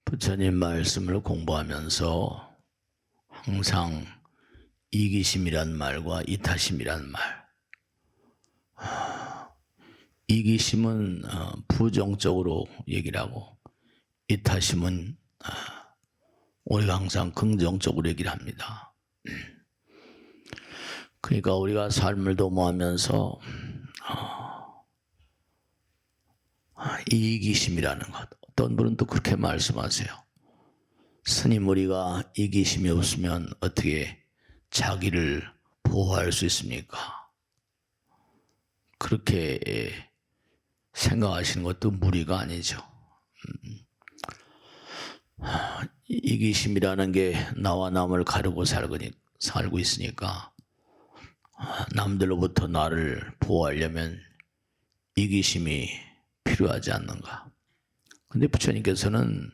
부처님 말씀을 공부하면서 항상 이기심이란 말과 이타심이란 말. 이기심은 부정적으로 얘기를 하고 이타심은 우리가 항상 긍정적으로 얘기를 합니다. 그러니까 우리가 삶을 도모하면서 이기심이라는 것, 어떤 분은 또 그렇게 말씀하세요. 스님, 우리가 이기심이 없으면 어떻게 자기를 보호할 수 있습니까? 그렇게 생각하시는 것도 무리가 아니죠. 이기심이라는 게 나와 남을 가르고 살고 있으니까 남들로부터 나를 보호하려면 이기심이 필요하지 않는가. 근데 부처님께서는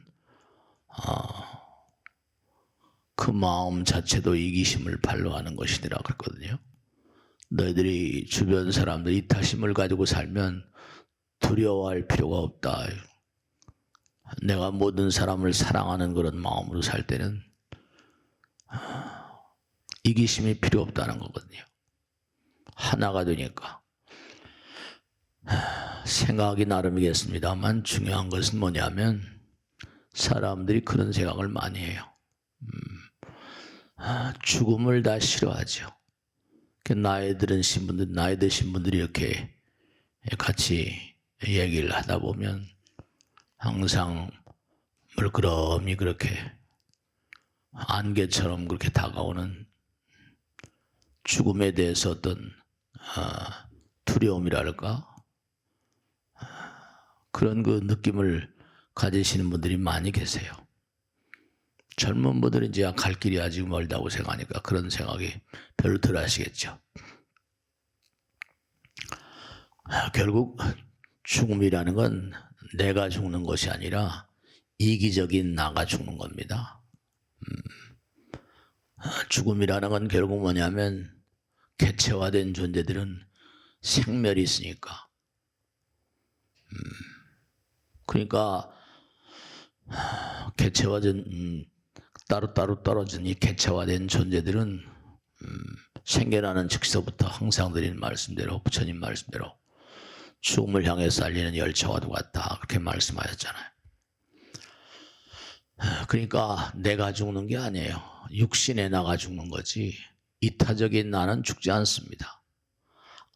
그 마음 자체도 이기심을 발로하는 것이더라 그랬거든요. 너희들이 주변 사람들 이타심을 가지고 살면 두려워할 필요가 없다. 내가 모든 사람을 사랑하는 그런 마음으로 살 때는 이기심이 필요 없다는 거거든요. 하나가 되니까. 생각이 나름이겠습니다만 중요한 것은 뭐냐면 사람들이 그런 생각을 많이 해요. 죽음을 다 싫어하죠. 나이 드신 분들이 이렇게 같이 얘기를 하다 보면 항상 물끄러미 그렇게 안개처럼 그렇게 다가오는 죽음에 대해서 어떤 두려움이랄까 그런 그 느낌을 가지시는 분들이 많이 계세요. 젊은 분들은 이제 갈 길이 아직 멀다고 생각하니까 그런 생각이 별로 덜 하시겠죠. 결국 죽음이라는 건 내가 죽는 것이 아니라 이기적인 나가 죽는 겁니다. 죽음이라는 건 결국 뭐냐면 개체화된 존재들은 생멸이 있으니까. 그러니까 개체화된 따로따로 떨어진 이 개체화된 존재들은 생겨나는 즉서부터 항상 드린 말씀대로 부처님 말씀대로 죽음을 향해 쌀리는 열차와도 같다 그렇게 말씀하셨잖아요. 그러니까 내가 죽는 게 아니에요. 육신의 나가 죽는 거지 이타적인 나는 죽지 않습니다.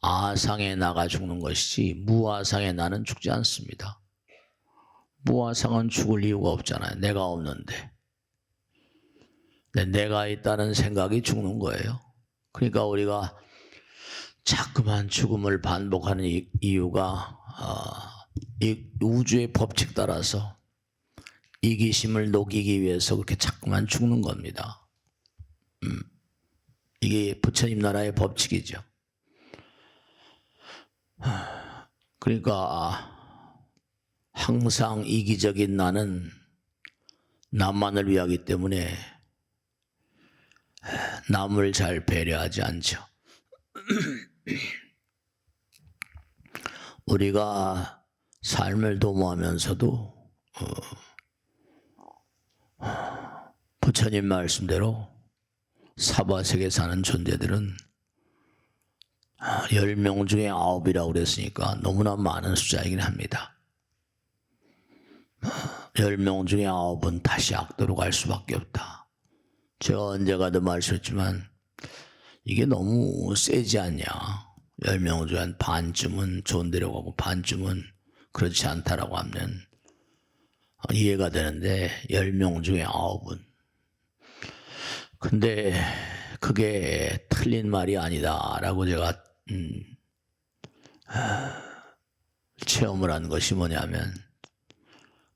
아상의 나가 죽는 것이지 무아상의 나는 죽지 않습니다. 무아상은 죽을 이유가 없잖아요. 내가 없는데. 내가 있다는 생각이 죽는 거예요. 그러니까 우리가 자꾸만 죽음을 반복하는 이유가 이 우주의 법칙 따라서 이기심을 녹이기 위해서 그렇게 자꾸만 죽는 겁니다. 이게 부처님 나라의 법칙이죠. 그러니까 항상 이기적인 나는 남만을 위하기 때문에 남을 잘 배려하지 않죠. 우리가 삶을 도모하면서도 부처님 말씀대로 사바세계 사는 존재들은 10명 중에 9이라고 그랬으니까 너무나 많은 숫자이긴 합니다. 10명 중에 9은 다시 악도로 갈 수밖에 없다. 제가 언제 가도 말씀했지만 이게 너무 세지 않냐. 10명 중에 한 반쯤은 좋은 데로 가고 반쯤은 그렇지 않다라고 하면 이해가 되는데 10명 중에 9은. 근데 그게 틀린 말이 아니다라고 제가 체험을 한 것이 뭐냐면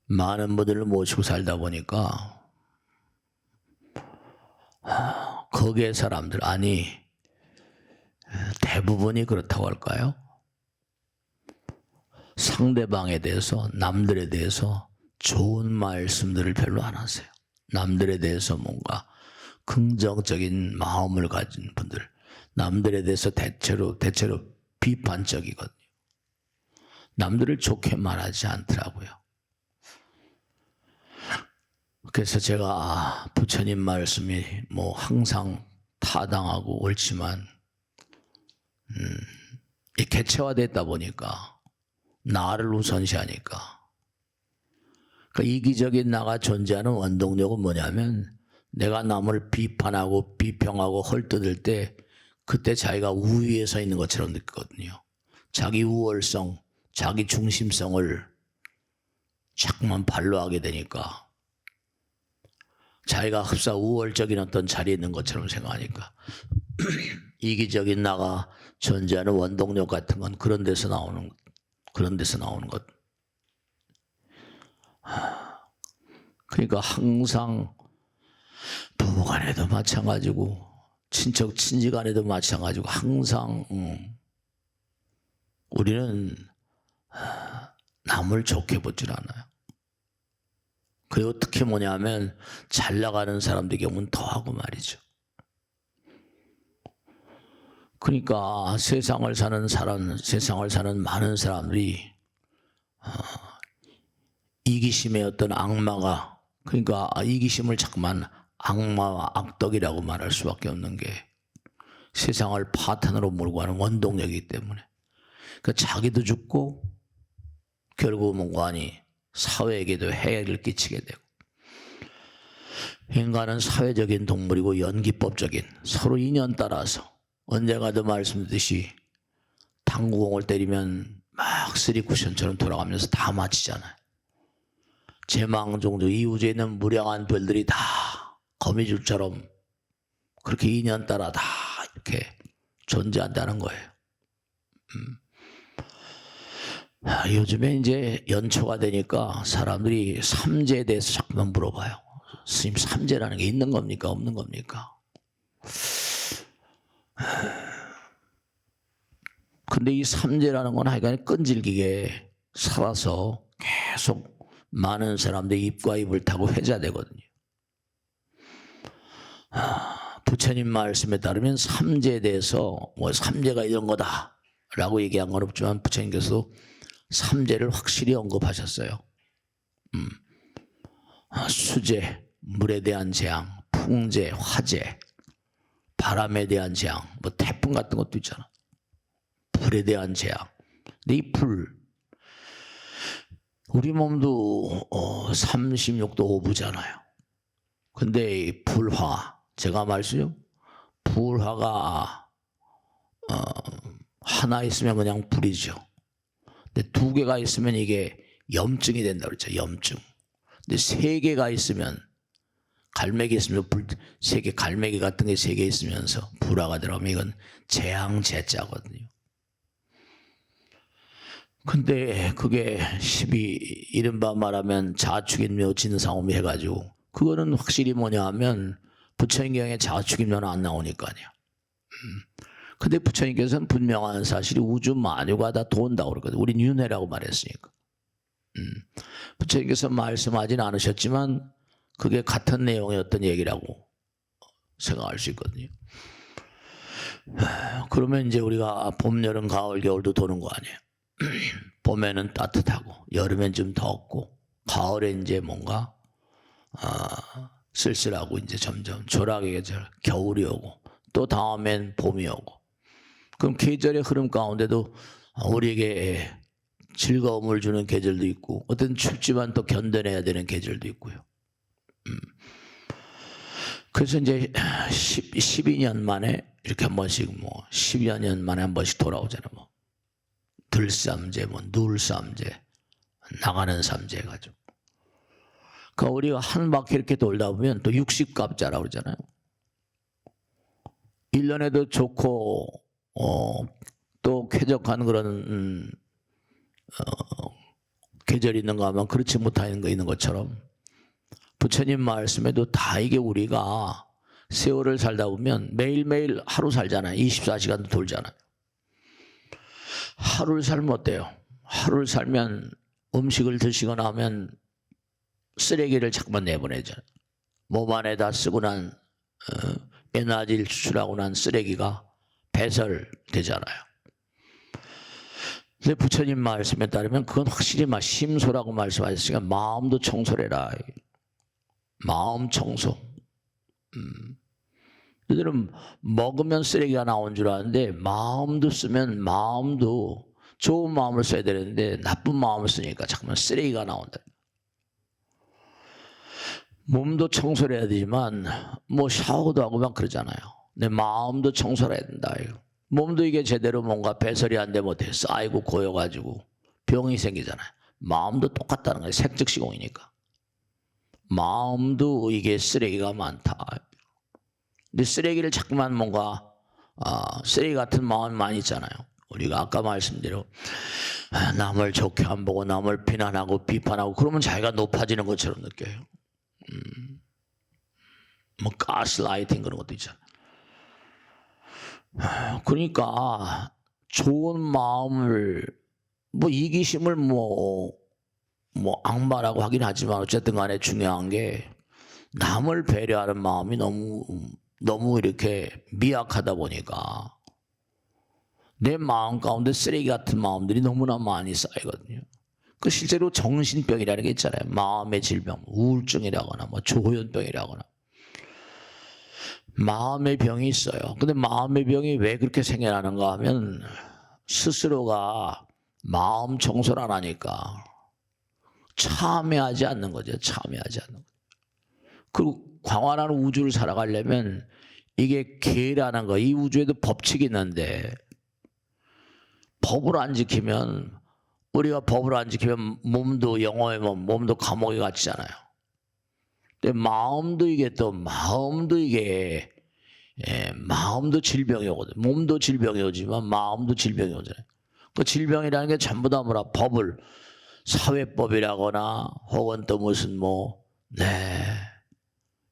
많은 분들을 모시고 살다 보니까 거기에 사람들 아니 대부분이 그렇다고 할까요? 상대방에 대해서 남들에 대해서 좋은 말씀들을 별로 안 하세요. 남들에 대해서 뭔가 긍정적인 마음을 가진 분들 남들에 대해서 대체로 비판적이거든요. 남들을 좋게 말하지 않더라고요. 그래서 제가 부처님 말씀이 뭐 항상 타당하고 옳지만 이 개체화됐다 보니까 나를 우선시하니까 그러니까 이기적인 나가 존재하는 원동력은 뭐냐면 내가 남을 비판하고 비평하고 헐뜯을 때 그때 자기가 우위에 서 있는 것처럼 느끼거든요. 자기 우월성, 자기 중심성을 자꾸만 발로하게 되니까 자기가 흡사 우월적인 어떤 자리에 있는 것처럼 생각하니까 이기적인 나가 존재하는 원동력 같은 건 그런 데서 나오는 것. 그러니까 항상 부부간에도 마찬가지고 친척 친지간에도 마찬가지고 항상 우리는 남을 좋게 보질 않아요. 그리고 특히 뭐냐면 잘 나가는 사람들 경우는 더하고 말이죠. 그러니까 세상을 사는 많은 사람들이 이기심의 어떤 악마가 그러니까 이기심을 자꾸만 악마와 악덕이라고 말할 수밖에 없는 게 세상을 파탄으로 몰고 가는 원동력이기 때문에 그러니까 자기도 죽고 결국은 뭐하니 사회에게도 해를 끼치게 되고 인간은 사회적인 동물이고 연기법적인 서로 인연 따라서 언젠가도 말씀드렸듯이 당구공을 때리면 막 쓰리쿠션처럼 돌아가면서 다 맞히잖아요. 제망종도 이 우주에 있는 무량한 별들이 다 거미줄처럼 그렇게 인연 따라 다 이렇게 존재한다는 거예요. 요즘에 이제 연초가 되니까 사람들이 삼재에 대해서 자꾸만 물어봐요. 스님 삼재라는 게 있는 겁니까? 없는 겁니까? 근데 이 삼재라는 건 하여간 끈질기게 살아서 계속 많은 사람들이 입과 입을 타고 회자되거든요. 부처님 말씀에 따르면 삼재에 대해서 뭐 삼재가 이런 거다 라고 얘기한 건 없지만 부처님께서 삼재를 확실히 언급하셨어요. 수재, 물에 대한 재앙, 풍재, 화재, 바람에 대한 재앙, 뭐 태풍 같은 것도 있잖아. 불에 대한 재앙. 근데 이 불, 우리 몸도 36도 5부잖아요. 근데 이 불화, 제가 말씀요. 불화가 하나 있으면 그냥 불이죠. 근데 두 개가 있으면 이게 염증이 된다고 그랬죠. 염증. 근데 세 개가 있으면 갈매기 있으면 세 개 갈매기 같은 게 세 개 있으면서 불화가 들어가면 이건 재앙재자거든요. 근데 그게 이른바 말하면 자축인묘 진상오미 해가지고 그거는 확실히 뭐냐 하면 부처님경에 자축인묘는 안 나오니까요. 근데 부처님께서는 분명한 사실이 우주 만유가 다 돈다고 그러거든요. 우린 윤회라고 말했으니까. 부처님께서 말씀하진 않으셨지만 그게 같은 내용의 어떤 얘기라고 생각할 수 있거든요. 그러면 이제 우리가 봄, 여름, 가을, 겨울도 도는 거 아니에요. 봄에는 따뜻하고 여름엔 좀 덥고 가을에 이제 뭔가 쓸쓸하고 이제 점점 조락의 계절 겨울이 오고 또 다음엔 봄이 오고 그럼 계절의 흐름 가운데도 우리에게 즐거움을 주는 계절도 있고 어떤 춥지만 또 견뎌내야 되는 계절도 있고요. 그래서 이제 12년 만에 이렇게 한 번씩 뭐 10여 년 만에 한 번씩 돌아오잖아요. 뭐 들삼재, 뭐 눌삼재, 나가는 삼재 해가지고. 그러니까 우리가 한 바퀴 이렇게 돌다 보면 또 60갑자라고 그러잖아요. 1년에도 좋고 또 쾌적한 그런 계절이 있는가 하면 그렇지 못한 거 있는 것처럼 부처님 말씀에도 다 이게 우리가 세월을 살다 보면 매일매일 하루 살잖아요. 24시간도 돌잖아요. 하루를 살면 어때요? 하루를 살면 음식을 드시거나 하면 쓰레기를 자꾸만 내보내잖아요. 몸 안에다 쓰고 난 에너지를 추출하고 난 쓰레기가 배설되잖아요. 근데 부처님 말씀에 따르면 그건 확실히 심소라고 말씀하셨으니까 마음도 청소해라. 마음 청소. 너희들은 먹으면 쓰레기가 나온 줄 아는데 마음도 쓰면 마음도 좋은 마음을 써야 되는데 나쁜 마음을 쓰니까 자꾸만 쓰레기가 나온다. 몸도 청소를 해야 되지만 뭐 샤워도 하고 막 그러잖아요. 내 마음도 청소를 해야 된다. 몸도 이게 제대로 뭔가 배설이 안 돼 못해 쌓이고 고여가지고 병이 생기잖아요. 마음도 똑같다는 거예요. 색즉시공이니까. 마음도 이게 쓰레기가 많다. 근데 쓰레기를 자꾸만 뭔가 쓰레기 같은 마음이 많이 있잖아요. 우리가 아까 말씀대로 남을 좋게 안 보고 남을 비난하고 비판하고 그러면 자기가 높아지는 것처럼 느껴요. 뭐 가스라이팅 그런 것도 있잖아요. 그러니까 좋은 마음을 뭐 이기심을 뭐 악마라고 하긴 하지만 어쨌든 간에 중요한 게 남을 배려하는 마음이 너무 이렇게 미약하다 보니까 내 마음 가운데 쓰레기 같은 마음들이 너무나 많이 쌓이거든요. 그 실제로 정신병이라는 게 있잖아요. 마음의 질병, 우울증이라거나 뭐 조현병이라거나 마음의 병이 있어요. 근데 마음의 병이 왜 그렇게 생겨나는가 하면 스스로가 마음 청소를 안 하니까 참여하지 않는 거죠. 참여하지 않는 거죠. 그리고 광활한 우주를 살아가려면 이게 계라는 거, 이 우주에도 법칙이 있는데 법을 안 지키면 우리가 법을 안 지키면 몸도 영어의 몸도 감옥에 갇히잖아요. 근데 마음도 이게 마음도 질병이 오거든. 몸도 질병이 오지만 마음도 질병이 오잖아요. 그 질병이라는 게 전부 다 법을 사회법이라거나 혹은 또 무슨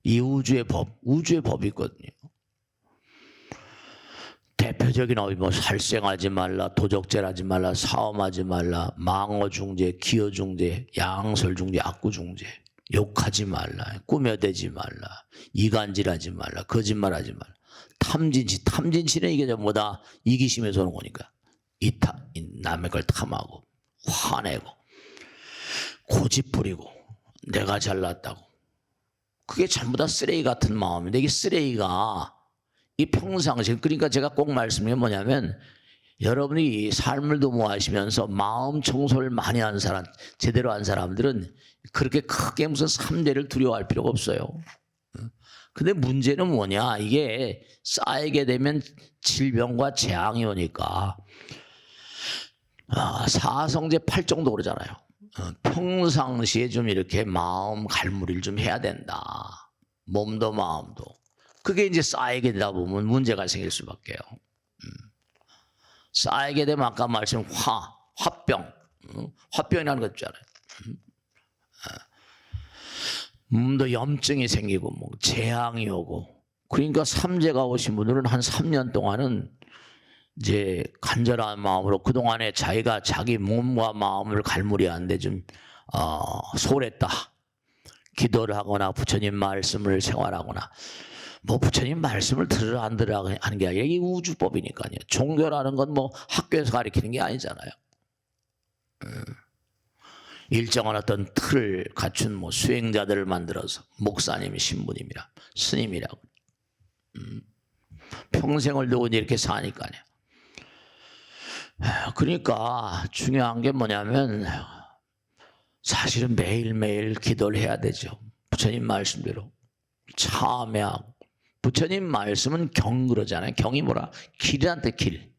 이 우주의 법이 있거든요. 대표적인 살생하지 말라, 도적질하지 말라, 사음하지 말라, 망어중재, 기어중재, 양설중재, 악구중재, 욕하지 말라, 꾸며대지 말라, 이간질하지 말라, 거짓말하지 말라, 탐진치는 이게 전부 다 이기심에서 오는 거니까 남의 걸 탐하고 화내고 고집부리고 내가 잘났다고 그게 전부 다 쓰레기 같은 마음인데 이 쓰레기가 이 평상시 그러니까 제가 꼭 말씀드린 게 뭐냐면 여러분이 삶을 도모하시면서 마음 청소를 많이 한 사람 제대로 한 사람들은 그렇게 크게 무슨 3대를 두려워할 필요가 없어요. 근데 문제는 뭐냐 이게 쌓이게 되면 질병과 재앙이 오니까 사성제 8정도 그러잖아요. 평상시에 좀 이렇게 마음 갈무리를 좀 해야 된다. 몸도 마음도. 그게 이제 쌓이게 되다 보면 문제가 생길 수밖에요. 쌓이게 되면 아까 말씀 화병. 화병이라는 거 있잖아요. 몸도 염증이 생기고 재앙이 오고. 그러니까 삼재가 오신 분들은 한 3년 동안은 이제 간절한 마음으로 그동안에 자기가 자기 몸과 마음을 갈무리하는데 좀 소홀했다. 기도를 하거나 부처님 말씀을 생활하거나 부처님 말씀을 들으라 안 들으라 하는 게 아니라 이게 우주법이니까요. 종교라는 건 학교에서 가르치는 게 아니잖아요. 일정한 어떤 틀을 갖춘 수행자들을 만들어서 목사님이 신부님이라 스님이라고 평생을 두고 이렇게 사니까요. 그러니까 중요한 게 뭐냐면 사실은 매일매일 기도를 해야 되죠. 부처님 말씀대로 참여하고 부처님 말씀은 경 그러잖아요. 경이 뭐라? 길이란테 길.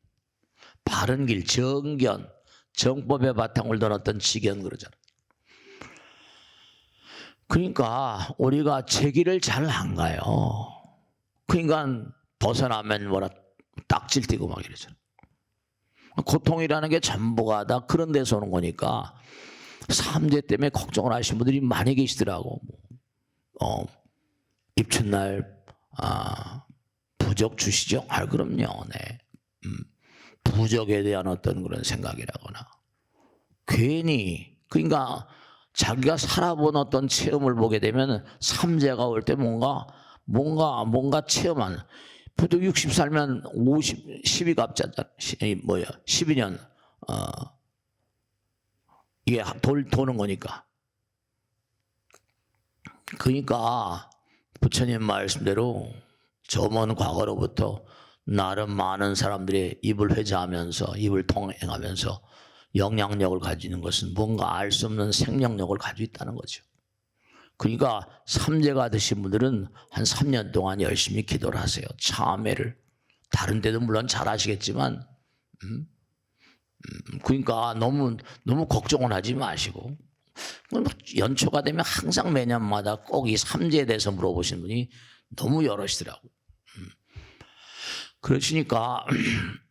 바른 길, 정견, 정법의 바탕을 둔 어떤 지견 그러잖아요. 그러니까 우리가 제 길을 잘 안 가요. 그러니까 벗어나면 딱질 띠고 막 이러잖아요. 고통이라는 게 전부가 다 그런 데서 오는 거니까 삼재 때문에 걱정을 하시는 분들이 많이 계시더라고. 입춘날 부적 주시죠? 그럼요. 네. 부적에 대한 어떤 그런 생각이라거나 괜히 그러니까 자기가 살아본 어떤 체험을 보게 되면 삼재가 올 때 뭔가 체험한 보통 60살면 12갑자잖아. 12년 이게 도는 거니까. 그러니까 부처님 말씀대로 저 먼 과거로부터 나름 많은 사람들이 입을 회자하면서 입을 통행하면서 영향력을 가지는 것은 뭔가 알 수 없는 생명력을 가지고 있다는 거죠. 그러니까 삼재가 드신 분들은 한 3년 동안 열심히 기도를 하세요. 참회를. 다른 데도 물론 잘 하시겠지만 그러니까 너무 걱정을 하지 마시고 연초가 되면 항상 매년마다 꼭 이 삼재에 대해서 물어보시는 분이 너무 여럿이더라고요. 그러시니까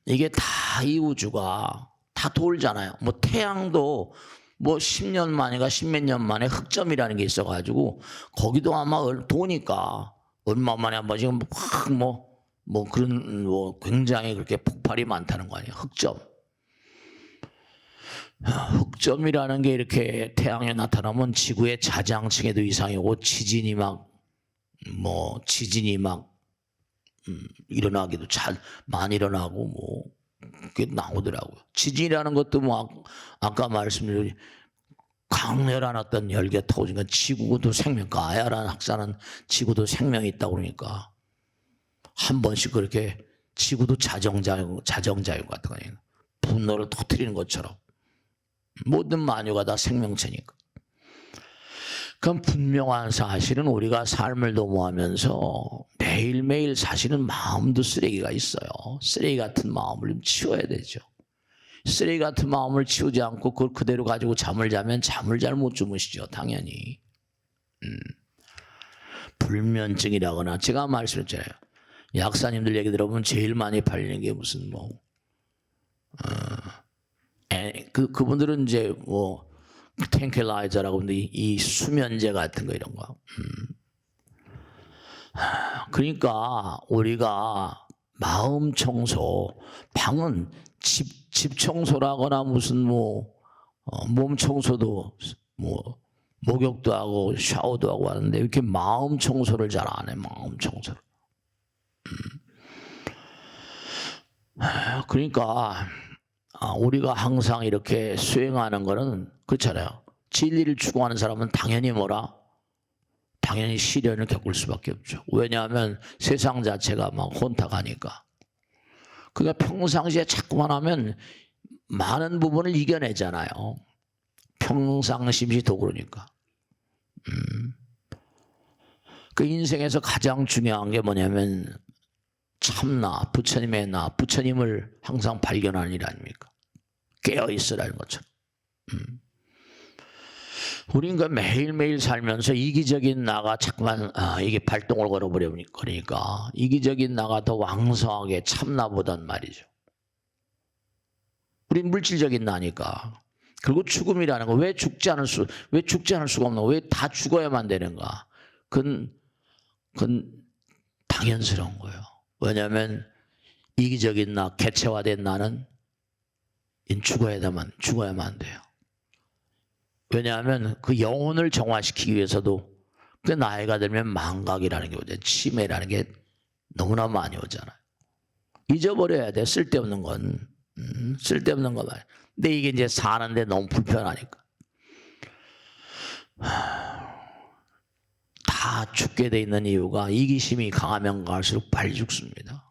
이게 다 이 우주가 다 돌잖아요. 뭐 태양도 뭐 10년 만인가 10몇 년 만에 흑점이라는 게 있어가지고 거기도 아마 도니까 얼마 만에 한 번씩 확 뭐 그런 뭐 굉장히 그렇게 폭발이 많다는 거 아니에요. 흑점이라는 게 이렇게 태양에 나타나면 지구의 자장층에도 이상이 오고 지진이 막 일어나기도 많이 일어나고 뭐 그게 나오더라고요. 지진이라는 것도 뭐 아까 말씀드린 강렬한 어떤 열기가 터지니까 지구도 생명, 가야라는 학자는 지구도 생명이 있다고 그러니까 한 번씩 그렇게 지구도 자정자유 같은 거예요. 분노를 터뜨리는 것처럼 모든 만유가 다 생명체니까. 그럼 분명한 사실은 우리가 삶을 도모하면서 매일매일 사실은 마음도 쓰레기가 있어요. 쓰레기 같은 마음을 좀 치워야 되죠. 쓰레기 같은 마음을 치우지 않고 그걸 그대로 가지고 잠을 자면 잠을 잘 못 주무시죠. 당연히. 불면증이라거나 제가 말씀드렸잖아요. 약사님들 얘기 들어보면 제일 많이 팔리는 게 무슨 그분들은 이제 뭐 탱켈라이저라고 하는데 이 수면제 같은 거 이런 거. 그러니까 우리가 마음 청소, 방은 집 청소라거나 무슨 몸 청소도 목욕도 하고 샤워도 하고 하는데 이렇게 마음 청소를 잘 안 해. 마음 청소를. 그러니까 우리가 항상 이렇게 수행하는 거는 그렇잖아요. 진리를 추구하는 사람은 당연히 당연히 시련을 겪을 수밖에 없죠. 왜냐하면 세상 자체가 막 혼탁하니까. 그러니까 평상시에 자꾸만 하면 많은 부분을 이겨내잖아요. 평상심이 도구니까. 그 인생에서 가장 중요한 게 뭐냐면 참나, 부처님의 나, 부처님을 항상 발견하는 일 아닙니까? 깨어있으라는 것처럼. 우리가 매일매일 살면서 이기적인 나가 자꾸만 이게 발동을 걸어버리니까 이기적인 나가 더 왕성하게 참나보단 말이죠. 우린 물질적인 나니까. 그리고 죽음이라는 거 왜 죽지 않을 수가 없나? 왜 다 죽어야만 되는가? 그건 당연스러운 거예요. 왜냐하면 이기적인 나, 개체화된 나는 죽어야만 돼요. 왜냐하면 그 영혼을 정화시키기 위해서도 그 나이가 들면 망각이라는 게 오죠. 치매라는 게 너무나 많이 오잖아요. 잊어버려야 돼. 쓸데없는 건. 쓸데없는 거 말이야. 근데 이게 이제 사는데 너무 불편하니까. 다 죽게 돼 있는 이유가 이기심이 강하면 강할수록 빨리 죽습니다.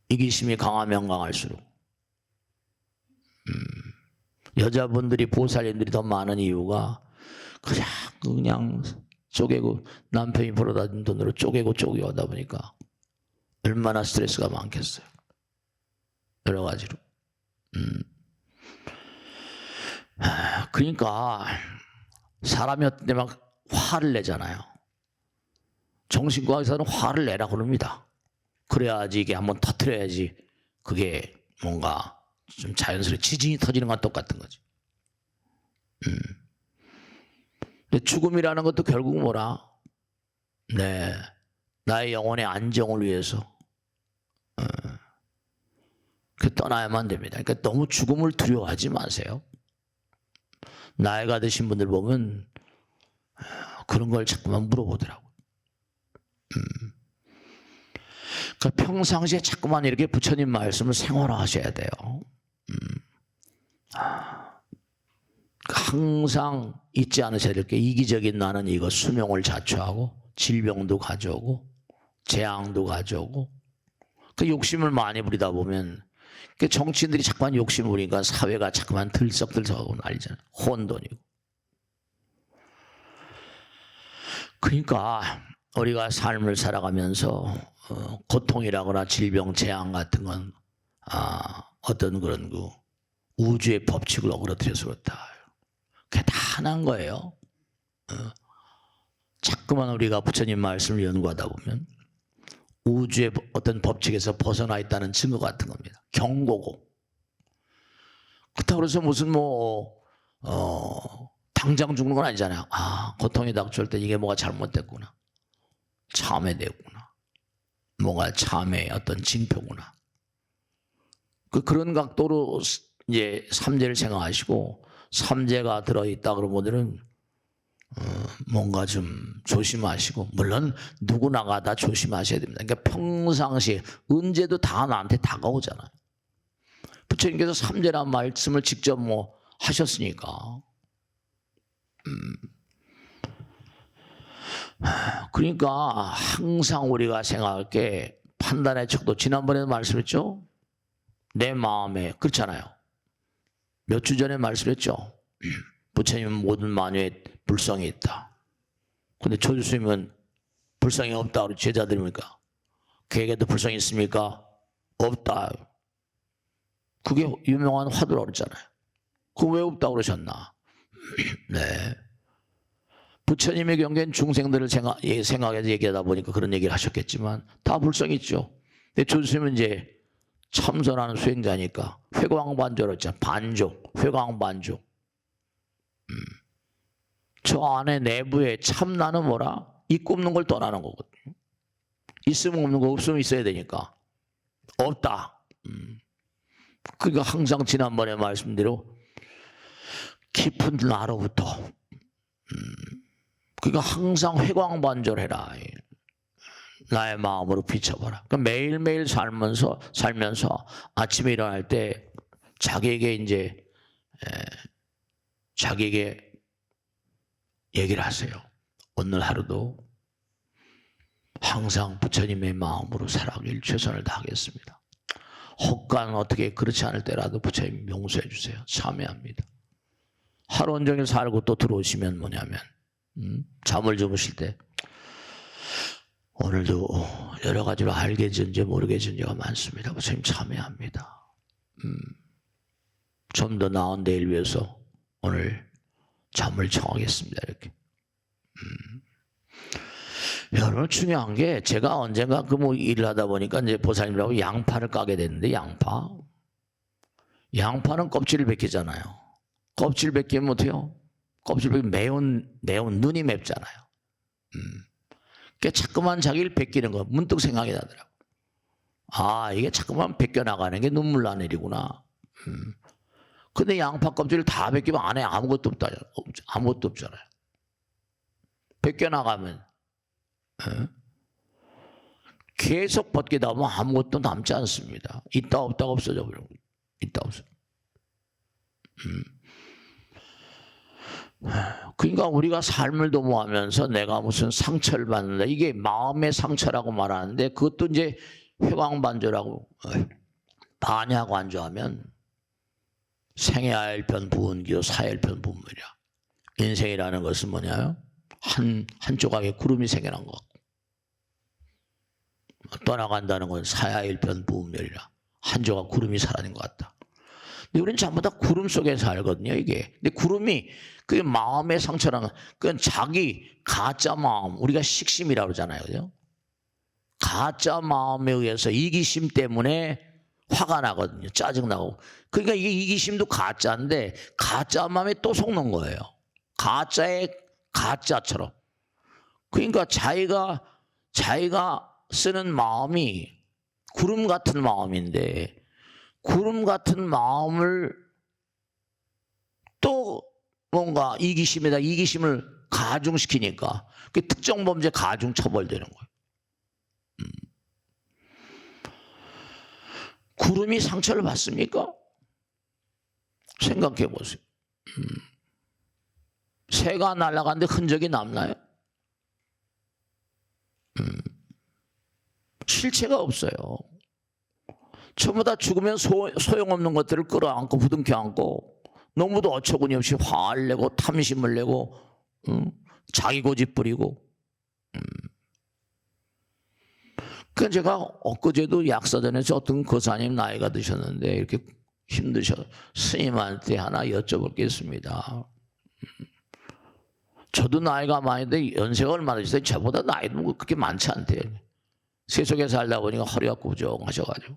이기심이 강하면 강할수록. 여자분들이 보살님들이 더 많은 이유가 그냥 쪼개고 남편이 벌어다 준 돈으로 쪼개고 하다 보니까 얼마나 스트레스가 많겠어요. 여러 가지로. 그러니까 사람이 어떤 때 막 화를 내잖아요. 정신과의사는 화를 내라 그럽니다. 그래야지 이게 한번 터뜨려야지 그게 뭔가 좀 자연스럽게 지진이 터지는 건 똑같은 거지. 근데 죽음이라는 것도 결국 뭐라? 네, 나의 영혼의 안정을 위해서 떠나야만 됩니다. 그러니까 너무 죽음을 두려워하지 마세요. 나이가 드신 분들 보면 그런 걸 자꾸만 물어보더라고요. 그러니까 평상시에 자꾸만 이렇게 부처님 말씀을 생활화하셔야 돼요. 항상 잊지 않으셔야 될 게 이기적인 나는 이거 수명을 자초하고 질병도 가져오고 재앙도 가져오고 그 욕심을 많이 부리다 보면 그 정치인들이 자꾸만 욕심을 부리니까 사회가 자꾸만 들썩들썩하고 난리잖아요. 혼돈이고. 그러니까 우리가 삶을 살아가면서 고통이라거나 질병, 재앙 같은 건 어떤 그런 그 우주의 법칙을 어그러뜨려서 그렇다. 그게 다 하나인 거예요. 자꾸만 우리가 부처님 말씀을 연구하다 보면 우주의 어떤 법칙에서 벗어나 있다는 증거 같은 겁니다. 경고고. 그렇다고 해서 무슨 당장 죽는 건 아니잖아요. 고통이 닥쳐올 때 이게 뭐가 잘못됐구나. 참회됐구나. 뭔가 참회의 어떤 징표구나. 그런 각도로 이제 삼재를 생각하시고 삼재가 들어있다 그런 분들은 뭔가 좀 조심하시고, 물론 누구나가 다 조심하셔야 됩니다. 그러니까 평상시에 언제도 다 나한테 다가오잖아요. 부처님께서 삼재란 말씀을 직접 하셨으니까. 그러니까 항상 우리가 생각할 게 판단의 척도, 지난번에도 말씀했죠. 내 마음에, 그렇잖아요. 몇 주 전에 말씀했죠. 부처님은 모든 만유에 불성이 있다. 근데 조주스님은 불성이 없다. 우리 제자들입니까? 그에게도 불성이 있습니까? 없다. 그게 유명한 화두라고 그랬잖아요. 그거 왜 없다고 그러셨나? 네. 부처님의 경계는 중생들을 생각해서 얘기하다 보니까 그런 얘기를 하셨겠지만 다 불성이 있죠. 근데 조주스님은 이제 참선하는 수행자니까 회광반조라고 했잖아요. 반조, 회광반조. 저 안에 내부에 참나는 뭐라? 있고 없는 걸 떠나는 거거든요. 있으면 없는 거, 없으면 있어야 되니까. 없다. 그러니까 항상 지난번에 말씀대로 깊은 나로부터 그러니까 항상 회광반조해라. 나의 마음으로 비춰봐라. 그러니까 매일매일 살면서 아침에 일어날 때 자기에게 얘기를 하세요. 오늘 하루도 항상 부처님의 마음으로 살아가길 최선을 다하겠습니다. 혹간 어떻게 그렇지 않을 때라도 부처님 용서해 주세요. 참회합니다. 하루 온종일 살고 또 들어오시면 뭐냐면 잠을 주무실 때 오늘도 여러 가지로 알게 전제 모르게 전제가 많습니다. 부처님 참회합니다. 좀 더 나은 내일 위해서 오늘 잠을 청하겠습니다. 이렇게. 여러분 중요한 게 제가 언젠가 일을 하다 보니까 이제 보살님이라고 양파를 까게 됐는데 양파는 껍질을 벗기잖아요. 껍질 벗기면 어때요? 껍질 벗기면 매운 눈이 맵잖아요. 그러니까 자꾸만 자기를 벗기는 거 문득 생각이 나더라고. 이게 자꾸만 벗겨나가는 게 눈물 나는 일이구나. 근데 양파 껍질을 다 벗기면 안에 아무것도 없잖아요. 벗겨나가면 계속 벗기다 보면 아무것도 남지 않습니다. 있다 없다가 없어져 버려요. 있다 없어. 그러니까 우리가 삶을 도모하면서 내가 무슨 상처를 받는다. 이게 마음의 상처라고 말하는데 그것도 이제 회광반조라고 반야하고 안조하면 생애하일편 부은기요 사일편 부문이야. 인생이라는 것은 뭐냐요? 한 조각의 구름이 생겨난 것 같고 떠나간다는 건 사야일편 부은멸이라 한 조각 구름이 사라진 것 같다. 근데 우리는 전부 다 구름 속에 살거든요, 이게. 근데 구름이 그게 마음의 상처라는 그건 자기 가짜 마음, 우리가 식심이라고 그러잖아요, 그죠? 가짜 마음에 의해서 이기심 때문에 화가 나거든요, 짜증나고. 그러니까 이게 이기심도 가짜인데 가짜 마음에 또 속는 거예요. 가짜의 가짜처럼. 그러니까 자기가 쓰는 마음이 구름 같은 마음인데 구름 같은 마음을 또 뭔가 이기심을 가중시키니까 그 특정 범죄 가중 처벌되는 거예요. 구름이 상처를 받습니까? 생각해 보세요. 새가 날아가는데 흔적이 남나요? 실체가 없어요. 전부 다 죽으면 소용없는 것들을 끌어안고 부둥켜 안고 너무도 어처구니 없이 화를 내고 탐심을 내고 자기 고집 부리고. 그러니까 제가 엊그제도 약사전에서 어떤 거사님 나이가 드셨는데 이렇게 힘드셔 스님한테 하나 여쭤볼 게 있습니다. 저도 나이가 많은데 연세가 얼마나 되셨어요? 저보다 나이도 뭐 그렇게 많지 않대요. 세속에 살다 보니까 허리가 구정하셔가지고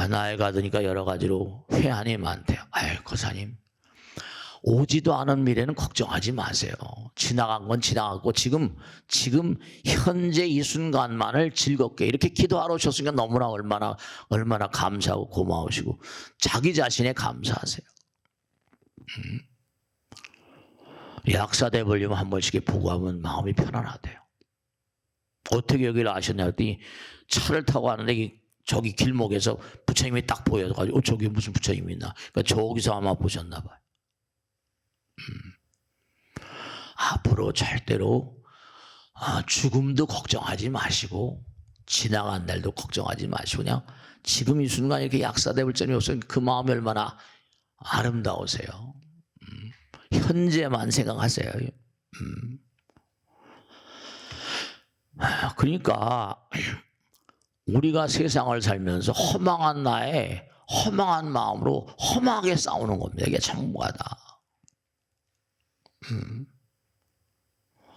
나이가 드니까 여러 가지로 회한이 많대요. 아유 거사님, 오지도 않은 미래는 걱정하지 마세요. 지나간 건 지나갔고 지금 현재 이 순간만을 즐겁게 이렇게 기도하러 오셨으니까 너무나 얼마나 감사하고 고마우시고 자기 자신에 감사하세요. 약사대 볼륨 한 번씩 보고 하면 마음이 편안하대요. 어떻게 여기를 아셨냐 했더니 차를 타고 가는데 저기 길목에서 부처님이 딱 보여가지고 저기 무슨 부처님이 있나. 그러니까 저기서 아마 보셨나 봐요. 앞으로 절대로 죽음도 걱정하지 마시고 지나간 날도 걱정하지 마시고 그냥 지금 이 순간 이렇게 약사대 볼점이 없으면 그 마음이 얼마나 아름다우세요. 현재만 생각하세요. 그러니까 우리가 세상을 살면서 허망한 나에 허망한 마음으로 험하게 싸우는 겁니다. 이게 참무하다.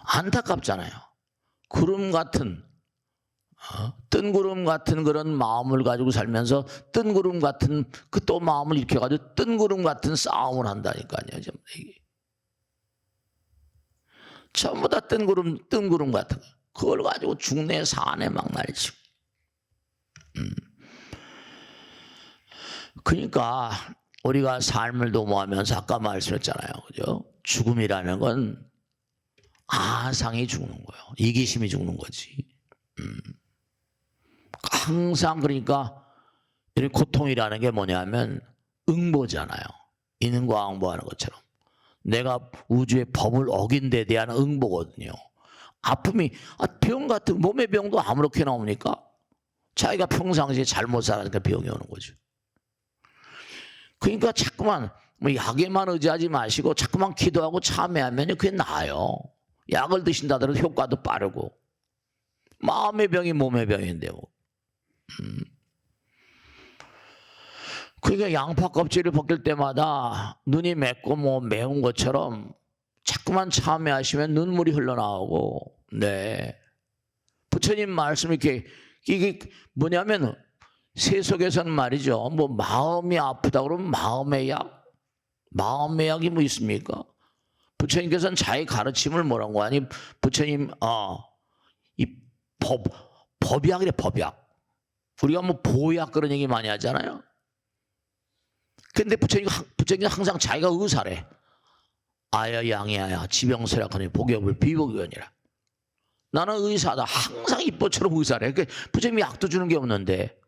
안타깝잖아요. 구름 같은 뜬구름 같은 그런 마음을 가지고 살면서 뜬구름 같은 그 또 마음을 일으켜가지고 뜬구름 같은 싸움을 한다니까요. 전부 다 뜬구름 같은 거. 그걸 가지고 죽네 사네 막 날치고. 그러니까 우리가 삶을 도모하면서 아까 말씀했잖아요. 그죠? 죽음이라는 건 아상이 죽는 거예요. 이기심이 죽는 거지. 항상 그러니까 이 고통이라는 게 뭐냐면 응보잖아요. 인과응보하는 것처럼. 내가 우주의 법을 어긴 데 대한 응보거든요. 아픔이 병 같은 몸의 병도 아무렇게나 옵니까? 자기가 평상시에 잘못 살았으니까 병이 오는 거죠. 그러니까 자꾸만 뭐 약에만 의지하지 마시고 자꾸만 기도하고 참회하면 그게 나아요. 약을 드신다 하더라도 효과도 빠르고. 마음의 병이 몸의 병인데요. 그러니까 양파 껍질을 벗길 때마다 눈이 맵고 뭐 매운 것처럼 자꾸만 참회하시면 눈물이 흘러나오고. 네. 부처님 말씀 이게 뭐냐면 세속에서는 말이죠. 뭐 마음이 아프다 그러면 마음의 약이 뭐 있습니까? 부처님께서는 자기 가르침을 뭐라고 하니 부처님 이 법약이래 법약. 우리가 뭐 보약 그런 얘기 많이 하잖아요. 근데 부처님은 항상 자기가 의사래. 아야 양이야 지병세락하니 복엽을 비복이니라. 나는 의사다. 항상 이뻐처럼 의사래. 그러니까 부처님이 약도 주는 게 없는데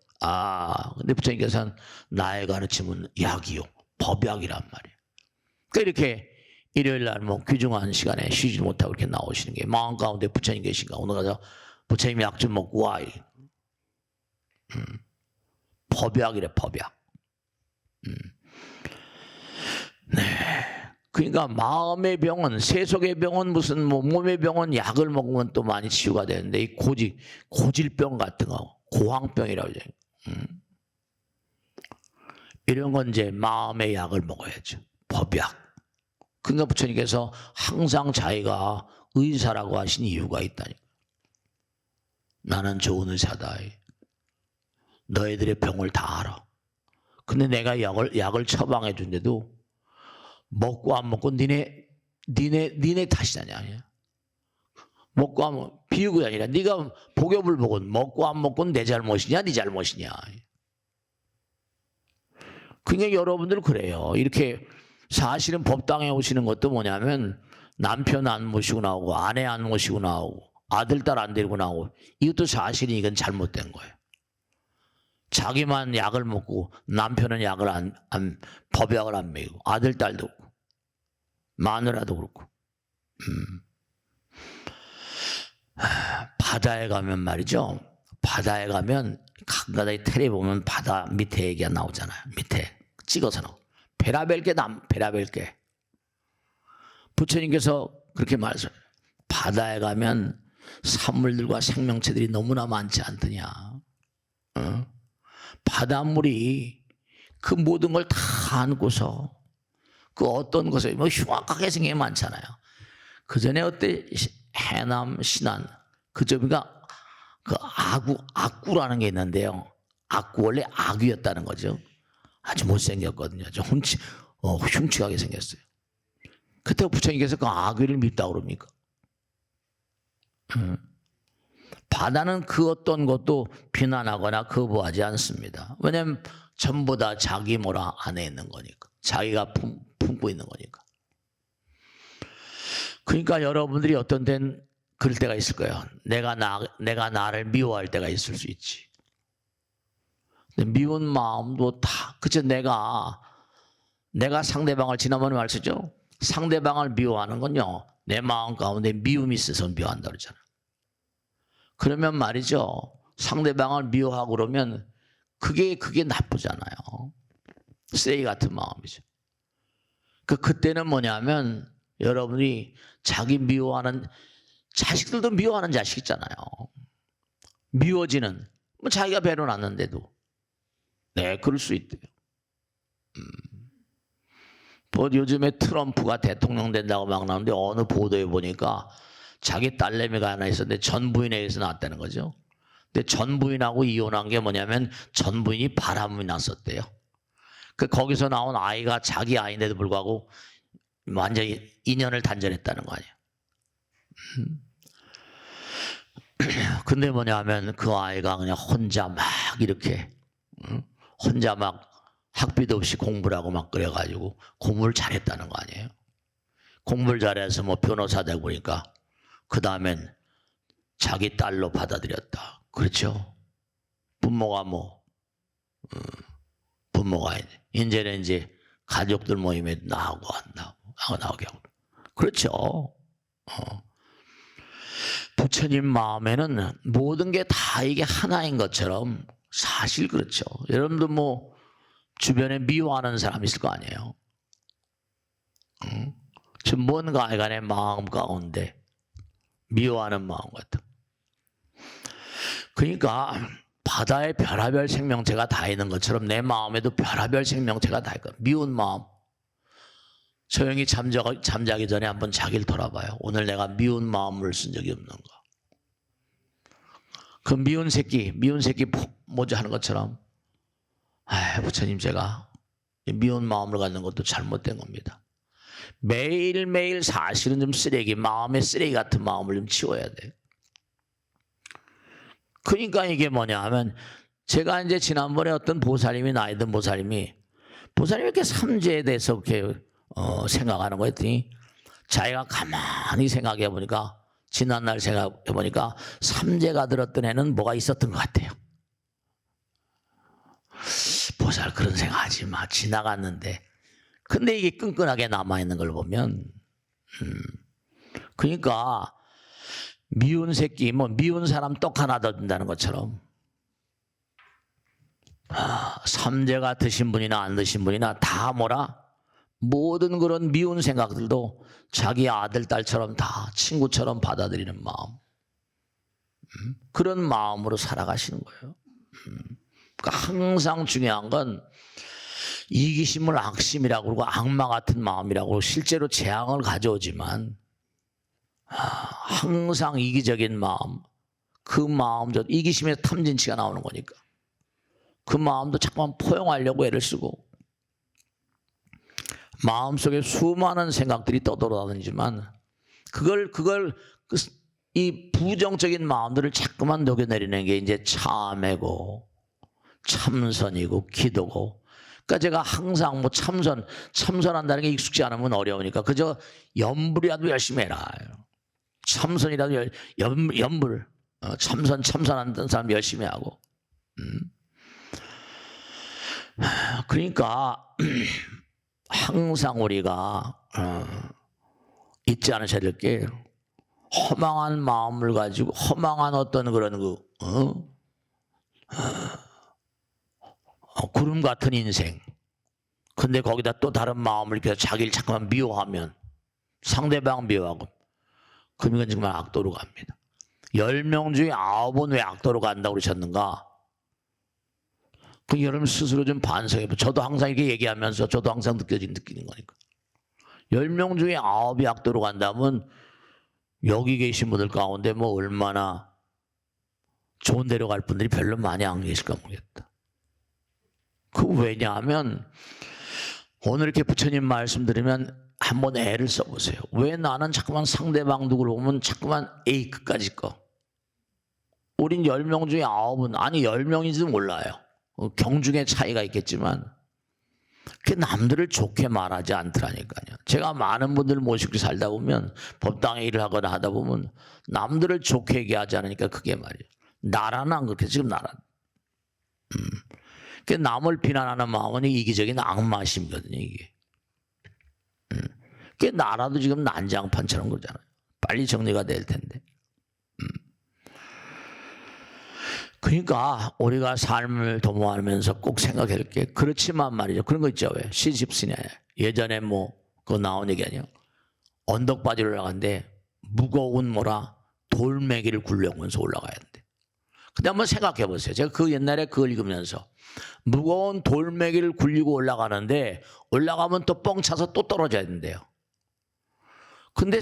근데 부처님께서는 나의 가르침은 약이요 법약이란 말이에요. 그러니까 이렇게 일요일 날 뭐 귀중한 시간에 쉬지 못하고 이렇게 나오시는 게 마음 가운데 부처님 계신가 오늘 가서 부처님 약 좀 먹고 와. 법약이래 법약. 네. 그러니까 마음의 병은 세속의 병은 무슨 뭐 몸의 병은 약을 먹으면 또 많이 치유가 되는데 이 고질병 같은 거 고황병이라고 해요. 이런 건 이제 마음의 약을 먹어야죠. 법약. 그러니까 부처님께서 항상 자기가 의사라고 하신 이유가 있다니까. 나는 좋은 의사다. 너희들의 병을 다 알아. 근데 내가 약을 처방해 준데도 먹고 안 먹고 니네 탓이냐. 먹고 안 먹고 비유가 아니라 네가 복엽을 보건 먹고 안 먹고는 내 잘못이냐 네 잘못이냐. 그러니까 여러분들 그래요. 이렇게 사실은 법당에 오시는 것도 뭐냐면 남편 안 모시고 나오고 아내 안 모시고 나오고 아들 딸 안 데리고 나오고 이것도 사실은 이건 잘못된 거예요. 자기만 약을 먹고 남편은 약을 법약을 안 먹이고 아들 딸도 없고 마누라도 그렇고. 바다에 가면 말이죠. 바다에 가면 가끔가다 텔레 보면 바다 밑에 얘기가 나오잖아요. 밑에 찍어서 나오. 별의별 게 별의별 게. 부처님께서 그렇게 말하세요. 바다에 가면 산물들과 생명체들이 너무나 많지 않더냐. 바닷물이 그 모든 걸 다 안고서 그 어떤 곳에 뭐 흉악하게 생긴 게 많잖아요. 그 전에 어때 해남 신안 그쪽이가 그 악구라는 게 있는데요. 악구 원래 악귀였다는 거죠. 아주 못생겼거든요. 좀 흉측하게 생겼어요. 그때 부처님께서 그 악귀를 밉다고 그럽니까? 바다는 그 어떤 것도 비난하거나 거부하지 않습니다. 왜냐하면 전부 다 자기 모라 안에 있는 거니까. 자기가 품고 있는 거니까. 그러니까 여러분들이 어떤 데는 그럴 때가 있을 거예요. 내가 나를 미워할 때가 있을 수 있지. 근데 미운 마음도 다 그저 내가 상대방을 지난번에 말했죠. 상대방을 미워하는 건요. 내 마음 가운데 미움이 있어서 미워한다 그러잖아요. 그러면 말이죠. 상대방을 미워하고 그러면 그게 나쁘잖아요. 쓰레기 같은 마음이죠. 그때는 뭐냐면 여러분이 자기 미워하는 자식들도 미워하는 자식 있잖아요. 미워지는 뭐 자기가 배려놨는데도 네 그럴 수 있대요. 뭐 요즘에 트럼프가 대통령 된다고 막 나오는데 어느 보도에 보니까 자기 딸내미가 하나 있었는데 전 부인에게서 낳았다는 거죠. 근데 전 부인하고 이혼한 게 뭐냐면 전 부인이 바람이 났었대요. 거기서 나온 아이가 자기 아이인데도 불구하고 완전히 인연을 단절했다는 거 아니에요. 근데 뭐냐면 그 아이가 그냥 혼자 막 이렇게 혼자 막 학비도 없이 공부를 하고 막 그래가지고 공부를 잘했다는 거 아니에요. 공부를 잘해서 뭐 변호사 되고 보니까 그 다음엔 자기 딸로 받아들였다. 그렇죠? 부모가 부모가 이제는 이제 가족들 모임에 나오게 하고. 그렇죠. 부처님 마음에는 모든 게 다 이게 하나인 것처럼 사실 그렇죠. 여러분도 뭐 주변에 미워하는 사람 있을 거 아니에요. 지금 뭔가 간의 마음 가운데 미워하는 마음 같은. 그러니까 바다에 별의별 생명체가 다 있는 것처럼 내 마음에도 별의별 생명체가 다 있고 미운 마음. 조용히 잠자기 전에 한번 자기를 돌아봐요. 오늘 내가 미운 마음을 쓴 적이 없는가. 그 미운 새끼 모자 하는 것처럼 부처님 제가 미운 마음을 갖는 것도 잘못된 겁니다. 매일매일 사실은 좀 마음의 쓰레기 같은 마음을 좀 치워야 돼요. 그러니까 이게 뭐냐 하면 제가 이제 지난번에 어떤 나이 든 보살님이 이렇게 삼재에 대해서 이렇게 생각하는 거 했더니 자기가 가만히 생각해 보니까 지난날 생각해 보니까 삼재가 들었던 애는 뭐가 있었던 것 같아요. 보살 그런 생각하지 마. 지나갔는데. 근데 이게 끈끈하게 남아있는 걸 보면 그러니까 미운 새끼 미운 사람 떡 하나 더 준다는 것처럼 삼재가 드신 분이나 안 드신 분이나 다 모든 그런 미운 생각들도 자기 아들 딸처럼 다 친구처럼 받아들이는 마음. 그런 마음으로 살아가시는 거예요. 그러니까 항상 중요한 건 이기심을 악심이라고 그러고 악마 같은 마음이라고 실제로 재앙을 가져오지만 항상 이기적인 마음, 그 마음도 이기심에서 탐진치가 나오는 거니까 그 마음도 자꾸만 포용하려고 애를 쓰고 마음속에 수많은 생각들이 떠돌아다니지만 이 부정적인 마음들을 자꾸만 녹여내리는 게 이제 참회고 참선이고 기도고. 그러니까 제가 항상 참선한다는 게 익숙지 않으면 어려우니까 그저 염불이라도 열심히 해라. 참선이라도 염불 참선하는 사람 열심히 하고. 그러니까 항상 우리가 잊지 않으셔야 될 게 허망한 마음을 가지고 허망한 어떤 그런 구름 같은 인생. 근데 거기다 또 다른 마음을 이렇게 자기를 잠깐만 미워하면 상대방 미워하고 그럼 이건 정말 악도로 갑니다. 10명 중에 9은 왜 악도로 간다고 그러셨는가? 그 여러분 스스로 좀 반성해봐. 저도 항상 이렇게 얘기하면서 저도 항상 느끼는 거니까. 10명 중에 9이 악도로 간다면 여기 계신 분들 가운데 뭐 얼마나 좋은 데로 갈 분들이 별로 많이 안 계실까 모르겠다. 그 왜냐하면 오늘 이렇게 부처님 말씀 들으면 한번 애를 써보세요. 왜 나는 자꾸만 상대방 누구를 보면 자꾸만 A 끝까지 거. 우린 10명 중에 9은 아니 10명인지도 몰라요. 경중의 차이가 있겠지만 그 남들을 좋게 말하지 않더라니까요. 제가 많은 분들 모시고 살다 보면 법당에 일을 하거나 하다 보면 남들을 좋게 얘기하지 않으니까 그게 말이에요. 나라는 안 그렇게 지금 나라. 그 남을 비난하는 마음은 이기적인 악마심이거든요. 이게. 그 나라도 지금 난장판처럼 그러잖아요. 빨리 정리가 될 텐데. 그러니까 우리가 삶을 도모하면서 꼭 생각해야 될 게 그렇지만 말이죠. 그런 거 있죠. 왜? 시집스냐. 예전에 뭐 그거 나온 얘기 아니에요. 언덕바지를 올라가는데 무거운 뭐라 돌멩이를 굴려면서 올라가야 된대. 근데 한번 생각해 보세요. 제가 그 옛날에 그걸 읽으면서 무거운 돌멩이를 굴리고 올라가는데 올라가면 또 뻥 차서 또 떨어져야 된대요. 근데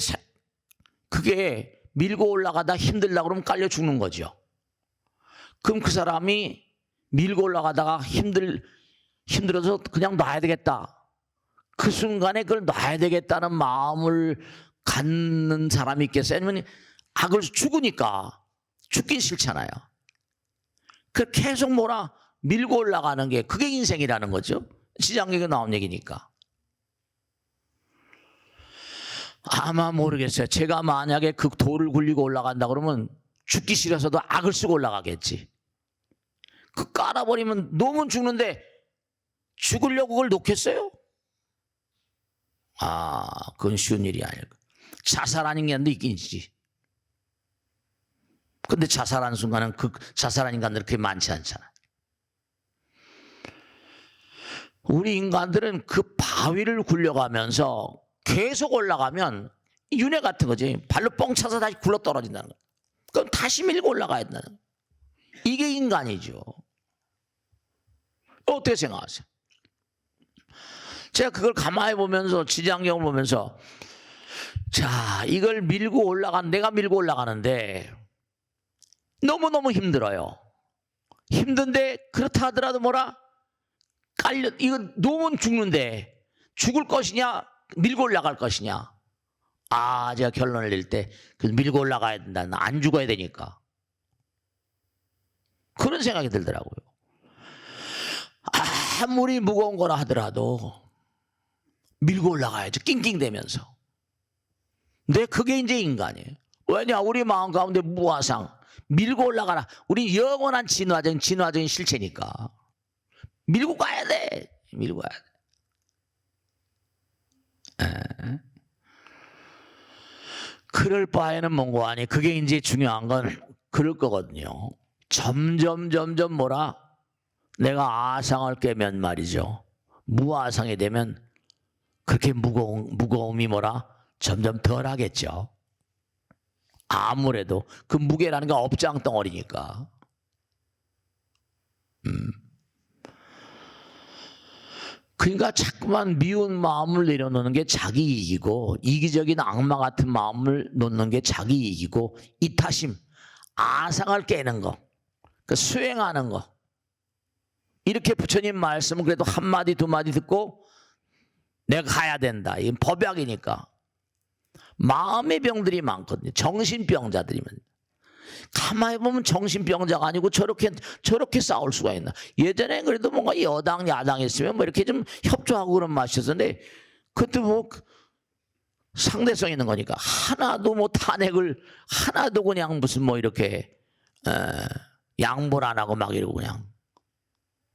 그게 밀고 올라가다 힘들다 그러면 깔려 죽는 거죠. 그럼 그 사람이 밀고 올라가다가 힘들어서 그냥 놔야 되겠다. 그 순간에 그걸 놔야 되겠다는 마음을 갖는 사람이 있겠어요? 아니면 악을 죽으니까 죽긴 싫잖아요. 그 계속 밀고 올라가는 게 그게 인생이라는 거죠. 시장에게 나온 얘기니까. 아마 모르겠어요. 제가 만약에 그 돌을 굴리고 올라간다 그러면 죽기 싫어서도 악을 쓰고 올라가겠지. 그 깔아버리면 놓으면 죽는데 죽으려고 그걸 놓겠어요? 그건 쉬운 일이 아니야. 자살하는 게 있긴 있지. 근데 자살하는 순간은 그 자살하는 인간들은 그렇게 많지 않잖아. 우리 인간들은 그 바위를 굴려가면서 계속 올라가면 윤회 같은 거지. 발로 뻥 차서 다시 굴러 떨어진다는 거야. 그럼 다시 밀고 올라가야 된다는 거야. 이게 인간이죠. 어떻게 생각하세요? 제가 그걸 가만히 보면서 지장경을 보면서 자 이걸 내가 밀고 올라가는데 너무너무 힘들어요. 힘든데 그렇다 하더라도 이거 놓으면 죽는데 죽을 것이냐 밀고 올라갈 것이냐. 제가 결론을 낼 때 밀고 올라가야 된다. 안 죽어야 되니까. 그런 생각이 들더라고요. 아무리 무거운 거라 하더라도 밀고 올라가야죠. 낑낑대면서. 근데 그게 이제 인간이에요. 왜냐? 우리 마음 가운데 무아상 밀고 올라가라. 우리 영원한 진화적인 실체니까. 밀고 가야 돼. 밀고 가야 돼. 그럴 바에는 뭔고 아니 그게 이제 중요한 건 그럴 거거든요. 점점 내가 아상을 깨면 말이죠. 무아상이 되면 그렇게 무거움이 점점 덜 하겠죠. 아무래도 그 무게라는 게 업장 덩어리니까. 그러니까 자꾸만 미운 마음을 내려놓는 게 자기 이익이고 이기적인 악마 같은 마음을 놓는 게 자기 이익이고 이타심, 아상을 깨는 거, 그 수행하는 거. 이렇게 부처님 말씀은 그래도 한마디 두마디 듣고 내가 가야 된다. 이건 법약이니까. 마음의 병들이 많거든요. 정신병자들이면. 가만히 보면 정신병자가 아니고 저렇게 싸울 수가 있나. 예전에 그래도 뭔가 여당 야당 있으면 이렇게 좀 협조하고 그런 맛이었는데 그것도 상대성 있는 거니까 하나도 탄핵을 하나도 그냥 무슨 이렇게 양보를 안 하고 막 이러고 그냥.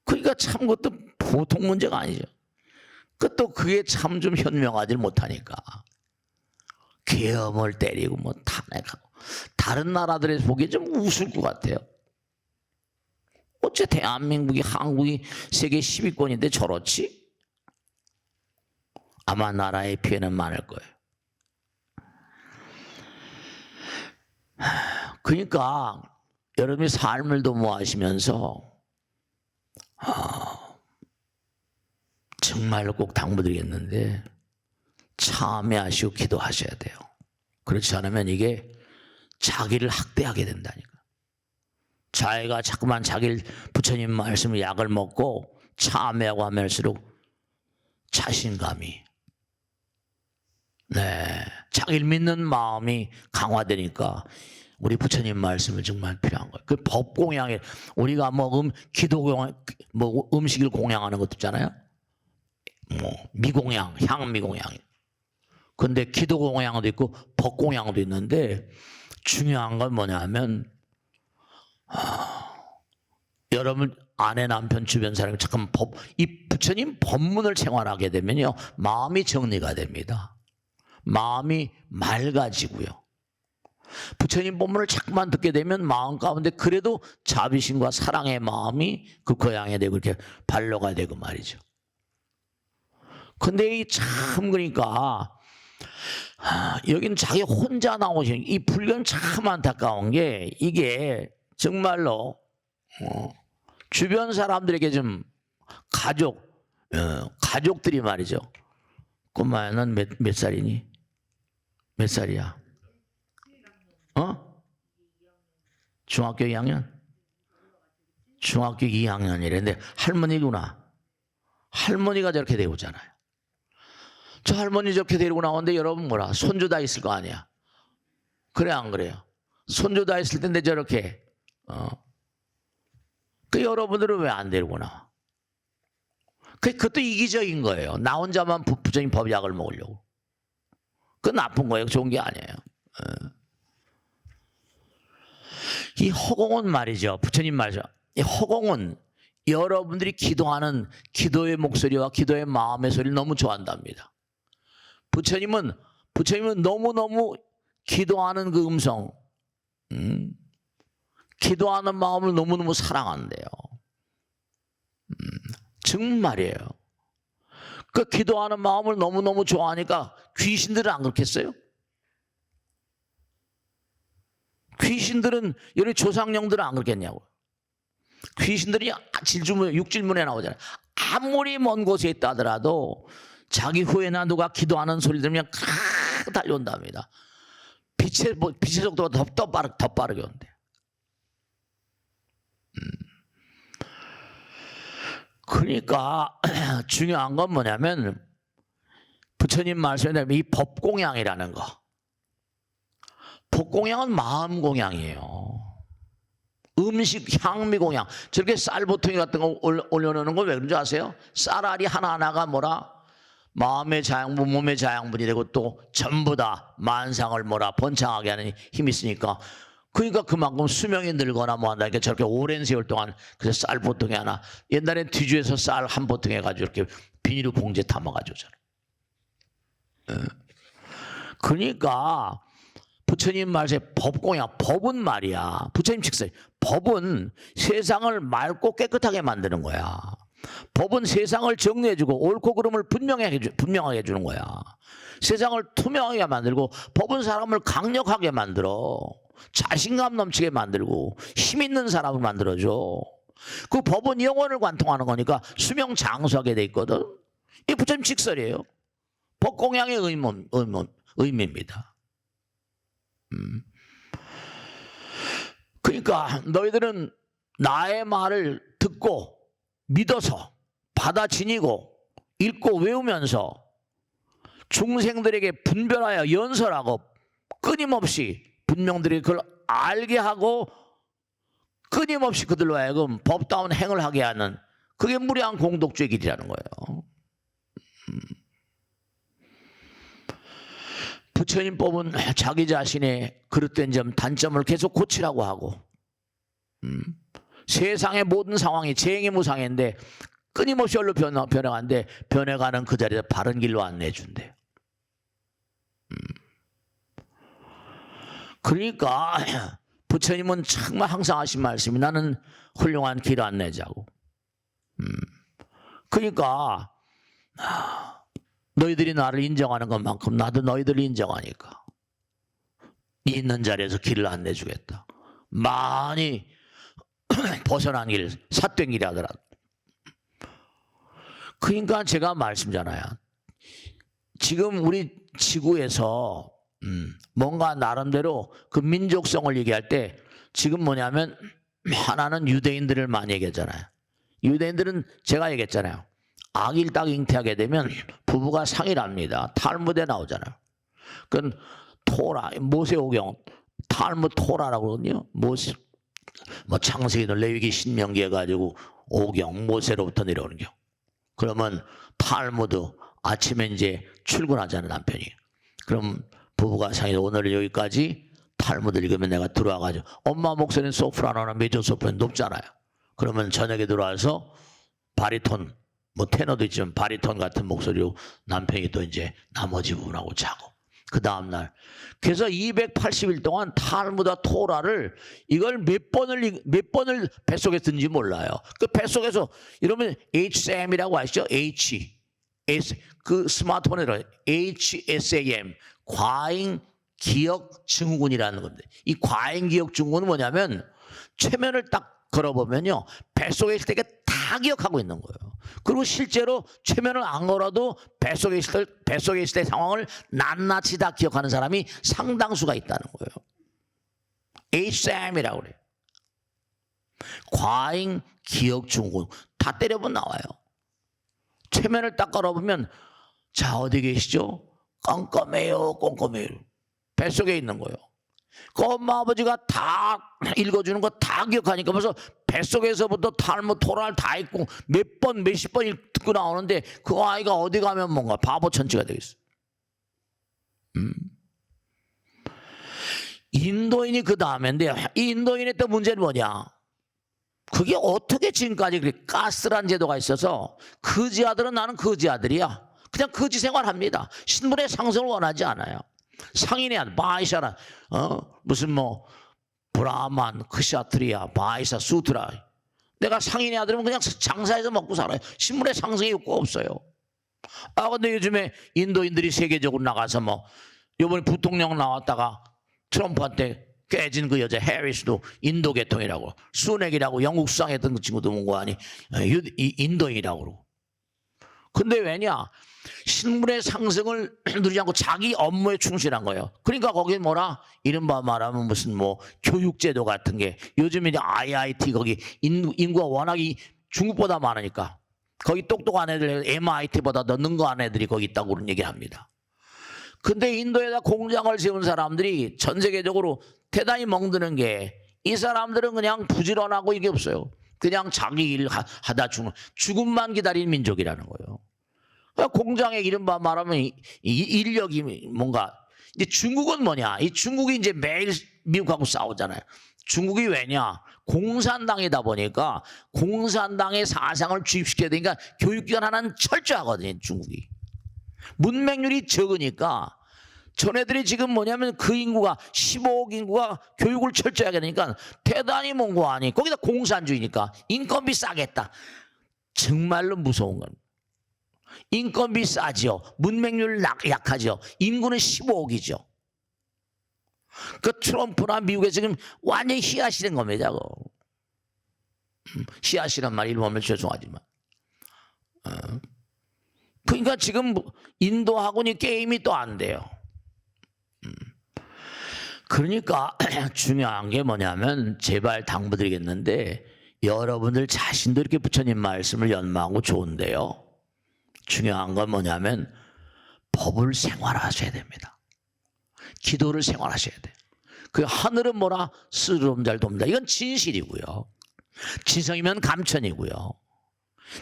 그러니까 참 그것도 보통 문제가 아니죠. 그것도 그게 참 좀 현명하지 못하니까. 계엄을 때리고 뭐 탄핵하고 다른 나라들에서 보기에 좀 웃을 것 같아요. 어째 대한민국이 한국이 세계 10위권인데 저렇지? 아마 나라의 피해는 많을 거예요. 그러니까 여러분이 삶을 도모하시면서 정말로 꼭 당부드리겠는데 참회하시고 기도하셔야 돼요. 그렇지 않으면 이게 자기를 학대하게 된다니까. 자기가 자꾸만 자기를 부처님 말씀을 약을 먹고 참회하고 하면서도 자신감이 자기를 믿는 마음이 강화되니까 우리 부처님 말씀을 정말 필요한 거예요. 그 법 공양에 우리가 기도 공양, 음식을 공양하는 것도 있잖아요. 미공양, 향미공양. 근데 기도 공양도 있고 법 공양도 있는데 중요한 건 뭐냐면 여러분 아내, 남편, 주변 사람이 잠깐 이 부처님 법문을 생활하게 되면요 마음이 정리가 됩니다. 마음이 맑아지고요. 부처님 법문을 자꾸만 듣게 되면 마음 가운데 그래도 자비심과 사랑의 마음이 그 고향에 되고 이렇게 반로가 되고 말이죠. 근데 이 참 그러니까 여기는 자기 혼자 나오신 이 불교는 참 안타까운 게 이게 정말로 주변 사람들에게 좀 가족들이 말이죠. 꼬마야 넌 몇 살이니? 몇 살이야? 중학교 2학년? 중학교 2학년이랬는데 할머니구나. 할머니가 저렇게 되고잖아요. 저 할머니 저렇게 데리고 나오는데 여러분 뭐라 손주 다 있을 거 아니야. 그래 안 그래요? 손주 다 있을 텐데 저렇게 그 여러분들은 왜 안 데리고 나와? 그것도 이기적인 거예요. 나 혼자만 부처님 법약을 먹으려고. 그건 나쁜 거예요. 좋은 게 아니에요. 이 허공은 말이죠. 부처님 말이죠. 이 허공은 여러분들이 기도하는 기도의 목소리와 기도의 마음의 소리를 너무 좋아한답니다. 부처님은 너무너무 기도하는 그 음성, 기도하는 마음을 너무너무 사랑한대요. 정말이에요. 그 기도하는 마음을 너무너무 좋아하니까 귀신들은 안 그렇겠어요? 귀신들은 여기 조상령들은 안 그렇겠냐고. 귀신들이 육질문에 나오잖아요. 아무리 먼 곳에 있다 하더라도 자기 후에나 누가 기도하는 소리 들으면 칵 달려온답니다. 빛의 속도가 더 빠르게 온대. 그러니까 중요한 건 뭐냐면 부처님 말씀에 이 법공양이라는 거. 법공양은 마음공양이에요. 음식 향미공양. 저렇게 쌀보통이 같은 거 올려놓는 건 왜 그런지 아세요? 쌀알이 하나하나가 마음의 자양분, 몸의 자양분이 되고 또 전부 다 만상을 번창하게 하는 힘이 있으니까 그러니까 그만큼 수명이 늘거나 뭐 한다니까 저렇게 오랜 세월 동안 그래서 쌀보통이 하나 옛날엔 뒤주에서 쌀 한 보통 해가지고 이렇게 비닐 봉지에 담아가지고 그러니까 부처님 말씀에 법공양, 법은 말이야. 부처님 직설, 법은 세상을 맑고 깨끗하게 만드는 거야. 법은 세상을 정리해주고 옳고 그름을 분명하게 해주는 거야. 세상을 투명하게 만들고 법은 사람을 강력하게 만들어. 자신감 넘치게 만들고 힘 있는 사람을 만들어줘. 그 법은 영혼을 관통하는 거니까 수명 장수하게 돼 있거든. 이 부처님 직설이에요. 법공양의 의미입니다. 그러니까 너희들은 나의 말을 듣고 믿어서 받아지니고 읽고 외우면서 중생들에게 분별하여 연설하고 끊임없이 분명들이 그걸 알게 하고 끊임없이 그들로 하여금 법다운 행을 하게 하는 그게 무량한 공덕주의 길이라는 거예요. 부처님 법은 자기 자신의 그릇된 점, 단점을 계속 고치라고 하고 세상의 모든 상황이 재행무상인데 끊임없이 얼로 변해가는데 변해가는 그 자리에 바른 길로 안내해 준대. 그러니까 부처님은 정말 항상 하신 말씀이 나는 훌륭한 길 안내자고. 그러니까 너희들이 나를 인정하는 것만큼 나도 너희들을 인정하니까 있는 자리에서 길을 안내주겠다. 많이 벗어난 길, 삿된 길이 하더라도. 그러니까 제가 말씀잖아요. 지금 우리 지구에서 뭔가 나름대로 그 민족성을 얘기할 때 지금 뭐냐면 하나는 유대인들을 많이 얘기하잖아요. 유대인들은 제가 얘기했잖아요. 악일 딱 잉태하게 되면 부부가 상일합니다. 탈무드에 나오잖아요. 그건 토라, 모세오경, 탈무드 토라라고 그러거든요. 모세, 뭐 창세기는 레위기 신명기 해가지고 오경, 모세로부터 내려오는 경. 그러면 탈무드 아침에 이제 출근하잖아요, 남편이. 그럼 부부가 상일 오늘 여기까지 탈무드 읽으면 내가 들어와가지고 엄마 목소리는 소프라노나 메조 소프라노 높잖아요. 그러면 저녁에 들어와서 바리톤, 뭐 테너도 있지만 바리톤 같은 목소리로 남편이 또 이제 나머지 부분하고 자고 그 다음날 그래서 280일 동안 탈무드 토라를 이걸 몇 번을 뱃속에 든지 몰라요. 그 뱃속에서 이러면 HSAM이라고 아시죠? 그 스마트폰으로 HSAM 과잉 기억 증후군이라는 건데 이 과잉 기억 증후군은 뭐냐면 최면을 딱 걸어보면요 뱃속에 있을 때 다 기억하고 있는 거예요. 그리고 실제로 최면을 안 걸어도 뱃속에 있을 때 상황을 낱낱이 다 기억하는 사람이 상당수가 있다는 거예요. HSAM이라고 그래요. 과잉 기억 증후군 다 때려보면 나와요. 최면을 딱 걸어보면 자 어디 계시죠? 깜깜해요. 뱃속에 있는 거예요. 그 엄마 아버지가 다 읽어주는 거 다 기억하니까 벌써 뱃속에서부터 탈무드 토라를 다 읽고 몇십 번 듣고 나오는데 그 아이가 어디 가면 뭔가 바보 천치가 되겠어. 인도인이 그 다음인데 이 인도인의 또 문제는 뭐냐? 그게 어떻게 지금까지 그렇게 가스란 제도가 있어서 거지 아들은 나는 거지 아들이야. 그냥 거지 생활합니다. 신분의 상승을 원하지 않아요. 상인의 아들, 바이샤라, 무슨 뭐 브라만, 크샤트리아, 바이사, 수트라. 내가 상인의 아들이면 그냥 장사해서 먹고 살아요. 신분의 상승이 욕구가 없어요. 아 근데 요즘에 인도인들이 세계적으로 나가서 뭐 이번에 부통령 나왔다가 트럼프한테 깨진 그 여자 해리스도 인도 계통이라고, 수넥이라고 영국 수상했던 그 친구도 뭔가 아니 인도인이라고 그러고. 근데 왜냐? 신분의 상승을 누리지 않고 자기 업무에 충실한 거예요. 그러니까 거기 뭐라 이른바 말하면 무슨 뭐 교육제도 같은 게 요즘 이제 IIT 거기 인구가 워낙이 중국보다 많으니까 거기 똑똑한 애들 MIT보다 더 능가한 애들이 거기 있다고 그런 얘기를 합니다. 근데 인도에다 공장을 세운 사람들이 전 세계적으로 대단히 멍드는 게 이 사람들은 그냥 부지런하고 이게 없어요. 그냥 자기 일 하다 죽음만 기다리는 민족이라는 거예요. 공장에 이른바 말하면 인력이 뭔가. 근데 중국은 뭐냐? 이 중국이 이제 매일 미국하고 싸우잖아요. 중국이 왜냐? 공산당이다 보니까 공산당의 사상을 주입시켜야 되니까 교육기관 하나는 철저하거든요, 중국이. 문맹률이 적으니까 전애들이 지금 뭐냐면 그 인구가 15억 인구가 교육을 철저하게 되니까 대단히 뭔고 아니. 거기다 공산주의니까 인건비 싸겠다. 정말로 무서운 겁니다. 인건비 싸죠. 문맹률 약하죠. 인구는 15억이죠. 그 트럼프나 미국에 지금 완전히 씨앗이된 겁니다. 씨앗이란 말 일본어면 죄송하지만. 그러니까 지금 인도하고는 게임이 또 안 돼요. 그러니까 중요한 게 뭐냐면 제발 당부드리겠는데 여러분들 자신도 이렇게 부처님 말씀을 연마하고 좋은데요. 중요한 건 뭐냐면 법을 생활하셔야 됩니다. 기도를 생활하셔야 돼요. 그 하늘은 뭐라 스름잘 돕니다. 이건 진실이고요. 지성이면 감천이고요.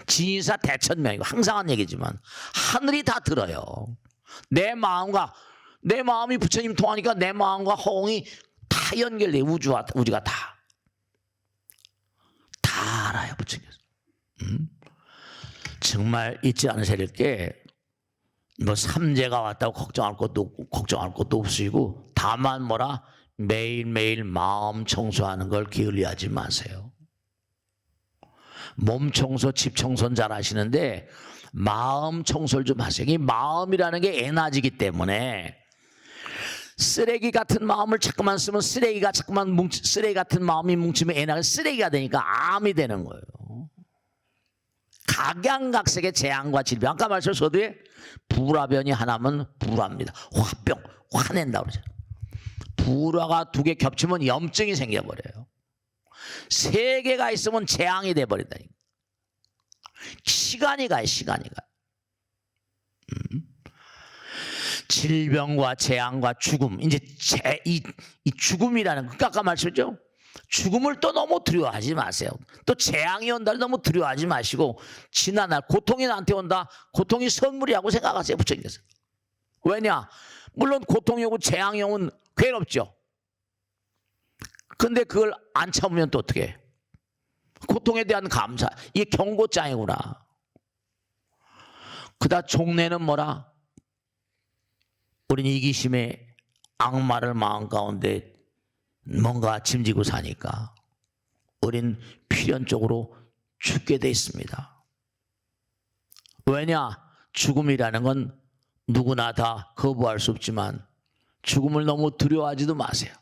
진사 대천명이고 항상 한 얘기지만 하늘이 다 들어요. 내 마음이 부처님 통하니까 내 마음과 허공이 다 연결돼. 우주가 다 알아요, 부처님께서. 정말 잊지 않으셔야 될 게 뭐 삼재가 왔다고 걱정할 것도 없고 걱정할 것도 없으시고 다만 뭐라 매일매일 마음 청소하는 걸 게을리하지 마세요. 몸 청소, 집 청소는 잘 하시는데 마음 청소를 좀 하세요. 이 마음이라는 게 에너지이기 때문에 쓰레기 같은 마음을 자꾸만 쓰면 쓰레기 같은 마음이 뭉치면 에너지가 쓰레기가 되니까 암이 되는 거예요. 각양각색의 재앙과 질병. 아까 말씀 서두에 불화변이 하나면 불화입니다. 화병, 화낸다고 그러죠. 불화가 2개 겹치면 염증이 생겨버려요. 3개가 있으면 재앙이 돼버린다니까. 시간이 가요. 질병과 재앙과 죽음. 이제 이 죽음이라는 거 아까 말씀했죠. 죽음을 또 너무 두려워하지 마세요. 또 재앙이 온다를 너무 두려워하지 마시고 지난 날 고통이 나한테 온다. 고통이 선물이라고 생각하세요. 부처님께서. 왜냐? 물론 고통이 오고 재앙이 오면 괴롭죠. 근데 그걸 안 참으면 또 어떻게 해? 고통에 대한 감사. 이게 경고장이구나. 그다 종래는 뭐라? 우린 이기심의 악마를 마음 가운데 뭔가 짐지고 사니까 우린 필연적으로 죽게 돼 있습니다. 왜냐? 죽음이라는 건 누구나 다 거부할 수 없지만 죽음을 너무 두려워하지도 마세요.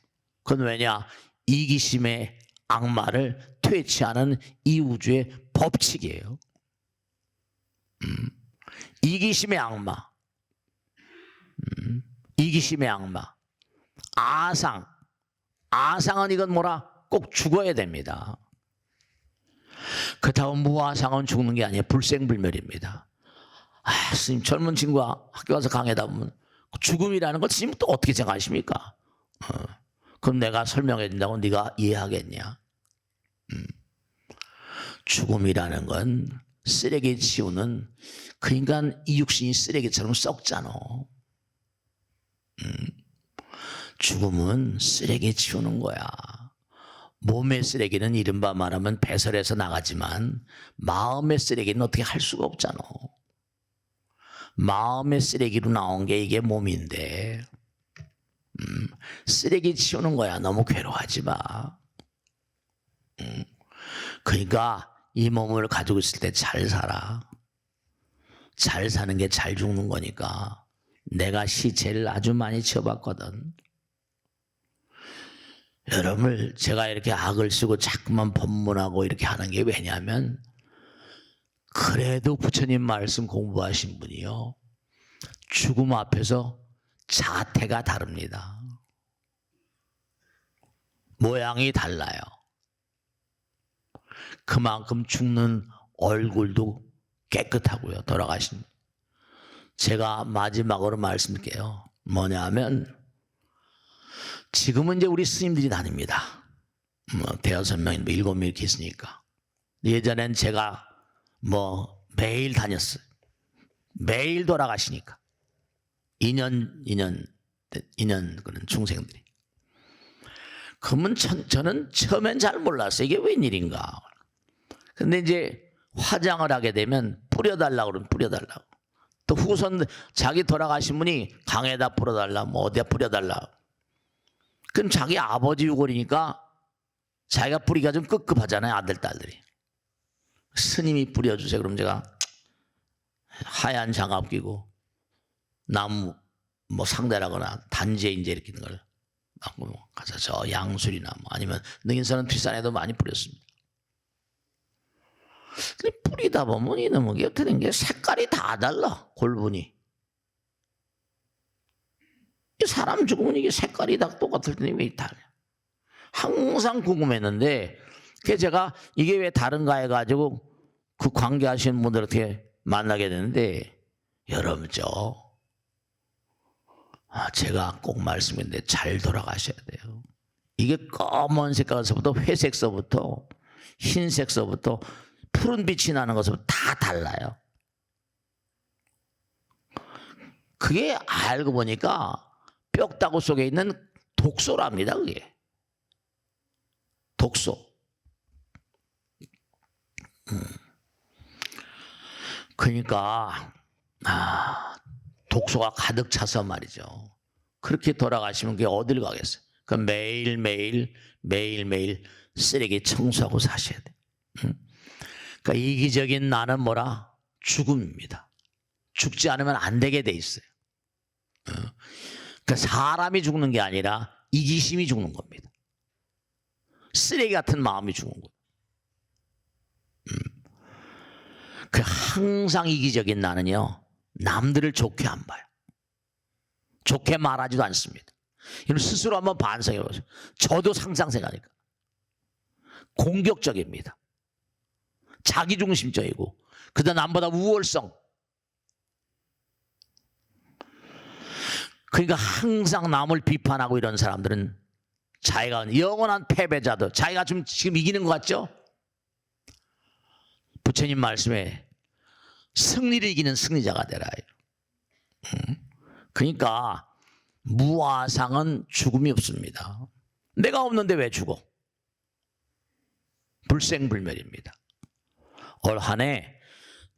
그건 왜냐? 이기심의 악마를 퇴치하는 이 우주의 법칙이에요. 이기심의 악마. 이기심의 악마. 아상은 이건 뭐라? 꼭 죽어야 됩니다. 그렇다고 무아상은 죽는 게 아니에요. 불생불멸입니다. 스님 젊은 친구가 학교 가서 강의하다 보면 죽음이라는 걸 스님 또 어떻게 생각하십니까? 그럼 내가 설명해 준다고 네가 이해하겠냐? 죽음이라는 건 쓰레기 치우는 그 인간 이 육신이 쓰레기처럼 썩잖아. 죽음은 쓰레기 치우는 거야. 몸의 쓰레기는 이른바 말하면 배설해서 나가지만 마음의 쓰레기는 어떻게 할 수가 없잖아. 마음의 쓰레기로 나온 게 이게 몸인데 쓰레기 치우는 거야. 너무 괴로워하지 마. 그러니까 이 몸을 가지고 있을 때 잘 살아. 잘 사는 게 잘 죽는 거니까. 내가 시체를 아주 많이 지어봤거든. 여러분을 제가 이렇게 악을 쓰고 자꾸만 법문하고 이렇게 하는 게 왜냐하면 그래도 부처님 말씀 공부하신 분이요. 죽음 앞에서 자태가 다릅니다. 모양이 달라요. 그만큼 죽는 얼굴도 깨끗하고요. 돌아가신. 제가 마지막으로 말씀드릴게요. 뭐냐 하면 지금은 이제 우리 스님들이 다닙니다. 대여섯 명이 7명 이렇게 있으니까. 예전엔 제가 매일 다녔어요. 매일 돌아가시니까. 2년 그런 중생들이. 그러면 저는 처음엔 잘 몰랐어요. 이게 웬일인가. 근데 이제 화장을 하게 되면 뿌려달라고 그러면 뿌려달라고. 또 후손 자기 돌아가신 분이 강에다 뿌려달라, 어디다 뿌려달라. 그럼 자기 아버지 유골이니까 자기가 뿌리기가 좀 급급하잖아요. 아들, 딸들이. 스님이 뿌려주세요. 그럼 제가 하얀 장갑 끼고 나무 상대라거나 단지에 이제 이렇게 있는 걸 가서 저 양술이나 아니면 능인선은 뒷산에도 많이 뿌렸습니다. 근데 뿌리다 보면 이놈의 어떻게 된 게 색깔이 다 달라. 골분이. 사람 죽으면 이게 색깔이 다 똑같을 텐데 왜 달라? 항상 궁금했는데 제가 이게 왜 다른가 해가지고 그 관계하시는 분들 어떻게 만나게 되는데 여러분죠. 제가 꼭 말씀했는데 잘 돌아가셔야 돼요. 이게 검은 색깔서부터 회색서부터 흰색서부터 푸른 빛이 나는 것부터 다 달라요. 그게 알고 보니까 뼈다구 속에 있는 독소랍니다. 그게 독소. 그러니까 독소가 가득 차서 말이죠. 그렇게 돌아가시면 그게 어딜 가겠어요. 그 매일매일 쓰레기 청소하고 사셔야 돼. 그러니까 이기적인 나는 뭐라? 죽음입니다. 죽지 않으면 안 되게 돼 있어요. 그러니까 사람이 죽는 게 아니라 이기심이 죽는 겁니다. 쓰레기 같은 마음이 죽는 거예요. 그 항상 이기적인 나는요, 남들을 좋게 안 봐요. 좋게 말하지도 않습니다. 이건 스스로 한번 반성해 보세요. 저도 상상생각하니까 공격적입니다. 자기중심적이고 그다음 남보다 우월성. 그러니까 항상 남을 비판하고 이런 사람들은 자기가 영원한 패배자도, 자기가 지금 이기는 것 같죠? 부처님 말씀에 승리를 이기는 승리자가 되라. 그러니까 무아상은 죽음이 없습니다. 내가 없는데 왜 죽어? 불생불멸입니다. 올 한 해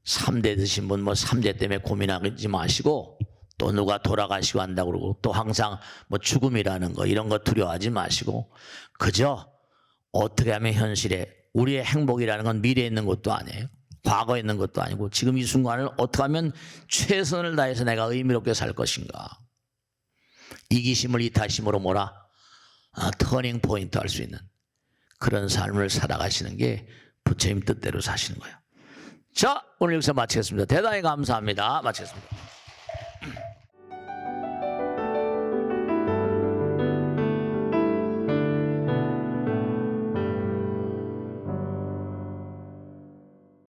3대 드신 분 3대 때문에 고민하지 마시고, 또 누가 돌아가시고 한다고 그러고 또 항상 죽음이라는 거 이런 거 두려워하지 마시고, 그저 어떻게 하면 현실에 우리의 행복이라는 건 미래에 있는 것도 아니에요. 과거에 있는 것도 아니고 지금 이 순간을 어떻게 하면 최선을 다해서 내가 의미롭게 살 것인가. 이기심을 이타심으로 터닝 포인트 할 수 있는 그런 삶을 살아가시는 게 부처님 뜻대로 사시는 거예요. 자, 오늘 여기서 마치겠습니다. 대단히 감사합니다. 마치겠습니다.